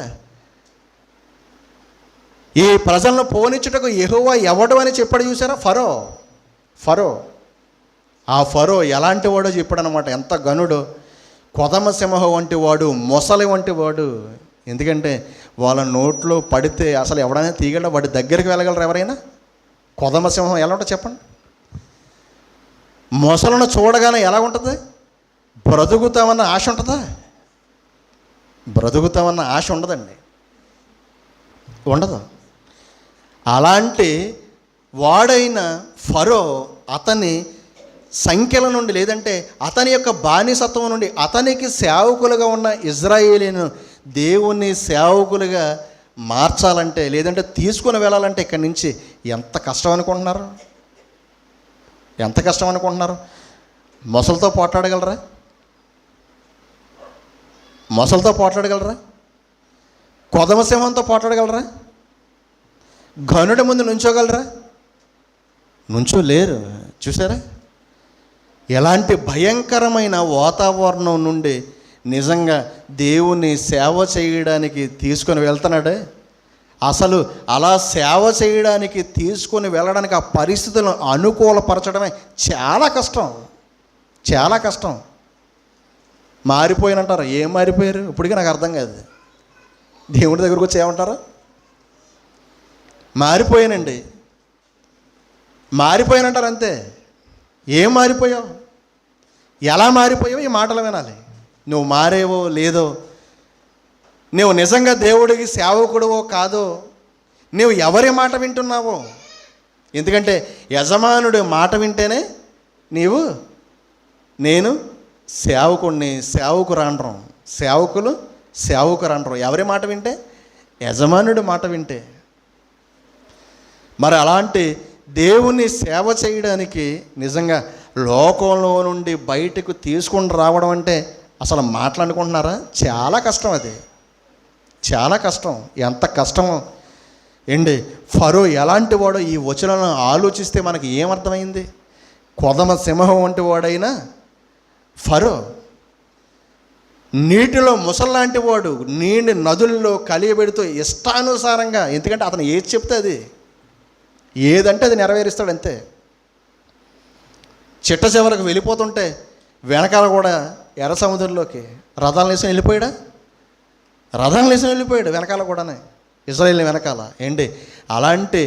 Speaker 1: ఈ ప్రజలను పోనిచ్చుటకు యెహోవా ఎవడు అని చెప్పాడు. చూసారా? ఫరో ఆ ఫరో ఎలాంటి వాడో చెప్పాడు అనమాట. ఎంత గనుడు! కొదమ సింహం వంటి వాడు, మొసలి వంటి వాడు. ఎందుకంటే వాళ్ళ నోట్లో పడితే అసలు ఎవడైనా తీగలరా? వాడి దగ్గరికి వెళ్ళగలరు ఎవరైనా? కొదమ సింహం ఎలా ఉంటుంది చెప్పండి? మొసలను చూడగానే ఎలా ఉంటుంది? బ్రతుకుతామన్న ఆశ ఉంటుందా? బ్రతుకుతామన్న ఆశ ఉండదండి, ఉండదు. అలాంటి వాడైన ఫరో అతని సంఖ్యల నుండి, లేదంటే అతని యొక్క బానిసత్వం నుండి అతనికి సేవకులుగా ఉన్న ఇజ్రాయేలీను దేవుని సేవకులుగా మార్చాలంటే, లేదంటే తీసుకొని వెళ్ళాలంటే ఇక్కడి నుంచి ఎంత కష్టం అనుకుంటున్నారు? ఎంత కష్టం అనుకుంటున్నారు? మొసలతో పోట్లాడగలరా? మొసలతో పోట్లాడగలరా? కొదమసింహంతో పోట్లాడగలరా? ఘనుడి ముందు నుంచోగలరా? నుంచోలేరు. చూసారా? ఎలాంటి భయంకరమైన వాతావరణం నుండి నిజంగా దేవుని సేవ చేయడానికి తీసుకొని వెళ్తున్నాడే. అసలు అలా సేవ చేయడానికి తీసుకొని వెళ్ళడానికి ఆ పరిస్థితులను అనుకూలపరచడమే చాలా కష్టం, చాలా కష్టం. మారిపోయినంటారు. ఏం మారిపోయారు? ఇప్పటికీ నాకు అర్థం కాదు. దేవుడి దగ్గరకు వచ్చి ఏమంటారు? మారిపోయానండి, మారిపోయానంటారు అంతే. ఏం మారిపోయావు? ఎలా మారిపోయావు? ఈ మాటలు వినాలి. నువ్వు మారేవో లేదో, నువ్వు నిజంగా దేవుడికి సేవకుడువో కాదో, నువ్వు ఎవరి మాట వింటున్నావో. ఎందుకంటే యజమానుడి మాట వింటేనే నేను సేవకుడిని, సేవకురాండ్రం. సేవకులు సేవకురాండ్రం ఎవరి మాట వింటే? యజమానుడి మాట వింటే. మరి అలాంటి దేవుని సేవ చేయడానికి నిజంగా లోకంలో నుండి బయటకు తీసుకొని రావడం అంటే అసలు మాట్లాడుకుంటున్నారా? చాలా కష్టం. అది చాలా కష్టం. ఎంత కష్టమో ఏంటి. ఫరో ఎలాంటి వాడో ఈ వచనాలను ఆలోచిస్తే మనకి ఏమర్థమైంది? కొదమ సింహం వంటి వాడైనా ఫరో, నీటిలో ముసల్లాంటి వాడు, నీటి నదుల్లో కలియబెడుతూ ఇష్టానుసారంగా, ఎందుకంటే అతను ఏది చెప్తే అది, ఏదంటే అది నెరవేరుస్తాడు అంతే. చిట్ట చివరకు వెళ్ళిపోతుంటే వెనకాల కూడా ఎర్ర సముద్రంలోకి రథాలను వేసుకొని వెళ్ళిపోయాడా? రథాలను వేసుకొని వెళ్ళిపోయాడు వెనకాల కూడానే, ఇజ్రాయేల్ వెనకాల. ఏంటి అలాంటి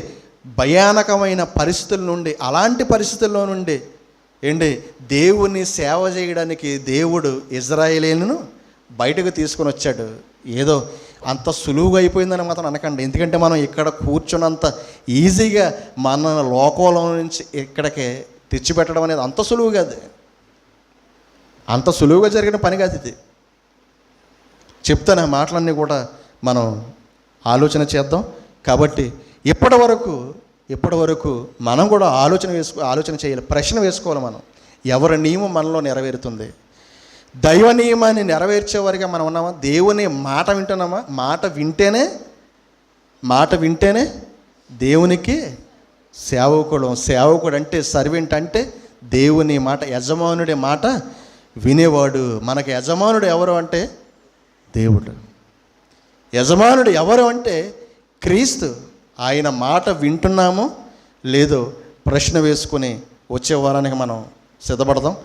Speaker 1: భయానకమైన పరిస్థితుల నుండి, అలాంటి పరిస్థితుల్లో నుండి ఏంటి దేవుని సేవ చేయడానికి దేవుడు ఇజ్రాయేలీలను బయటకు తీసుకొని వచ్చాడు. ఏదో అంత సులువుగా అయిపోయిందని మాత్రం అనకండి. ఎందుకంటే మనం ఇక్కడ కూర్చున్నంత ఈజీగా మన లోకంలో నుంచి ఇక్కడికి తెచ్చిపెట్టడం అనేది అంత సులువు కాదు, అంత సులువుగా జరిగిన పని కాదు ఇది. చెప్తాను ఆ మాటలన్నీ కూడా మనం ఆలోచన చేద్దాం. కాబట్టి ఇప్పటి వరకు మనం కూడా ఆలోచన చేయాలి, ప్రశ్న వేసుకోవాలి. మనం ఎవరి నియమం మనలో నెరవేరుతుంది? దైవ నియమాన్ని నెరవేర్చేవారిగా మనం ఉన్నామా? దేవుని మాట వింటున్నామా? మాట వింటేనే దేవునికి సేవకుడు అంటే సర్వెంట్ అంటే దేవుని మాట, యజమానుడి మాట వినేవాడు. మనకి యజమానుడు ఎవరు అంటే దేవుడు. యజమానుడు ఎవరు అంటే క్రీస్తు. ఆయన మాట వింటున్నామో లేదో ప్రశ్న వేసుకుని వచ్చే వారానికి మనం సిద్ధపడదాం.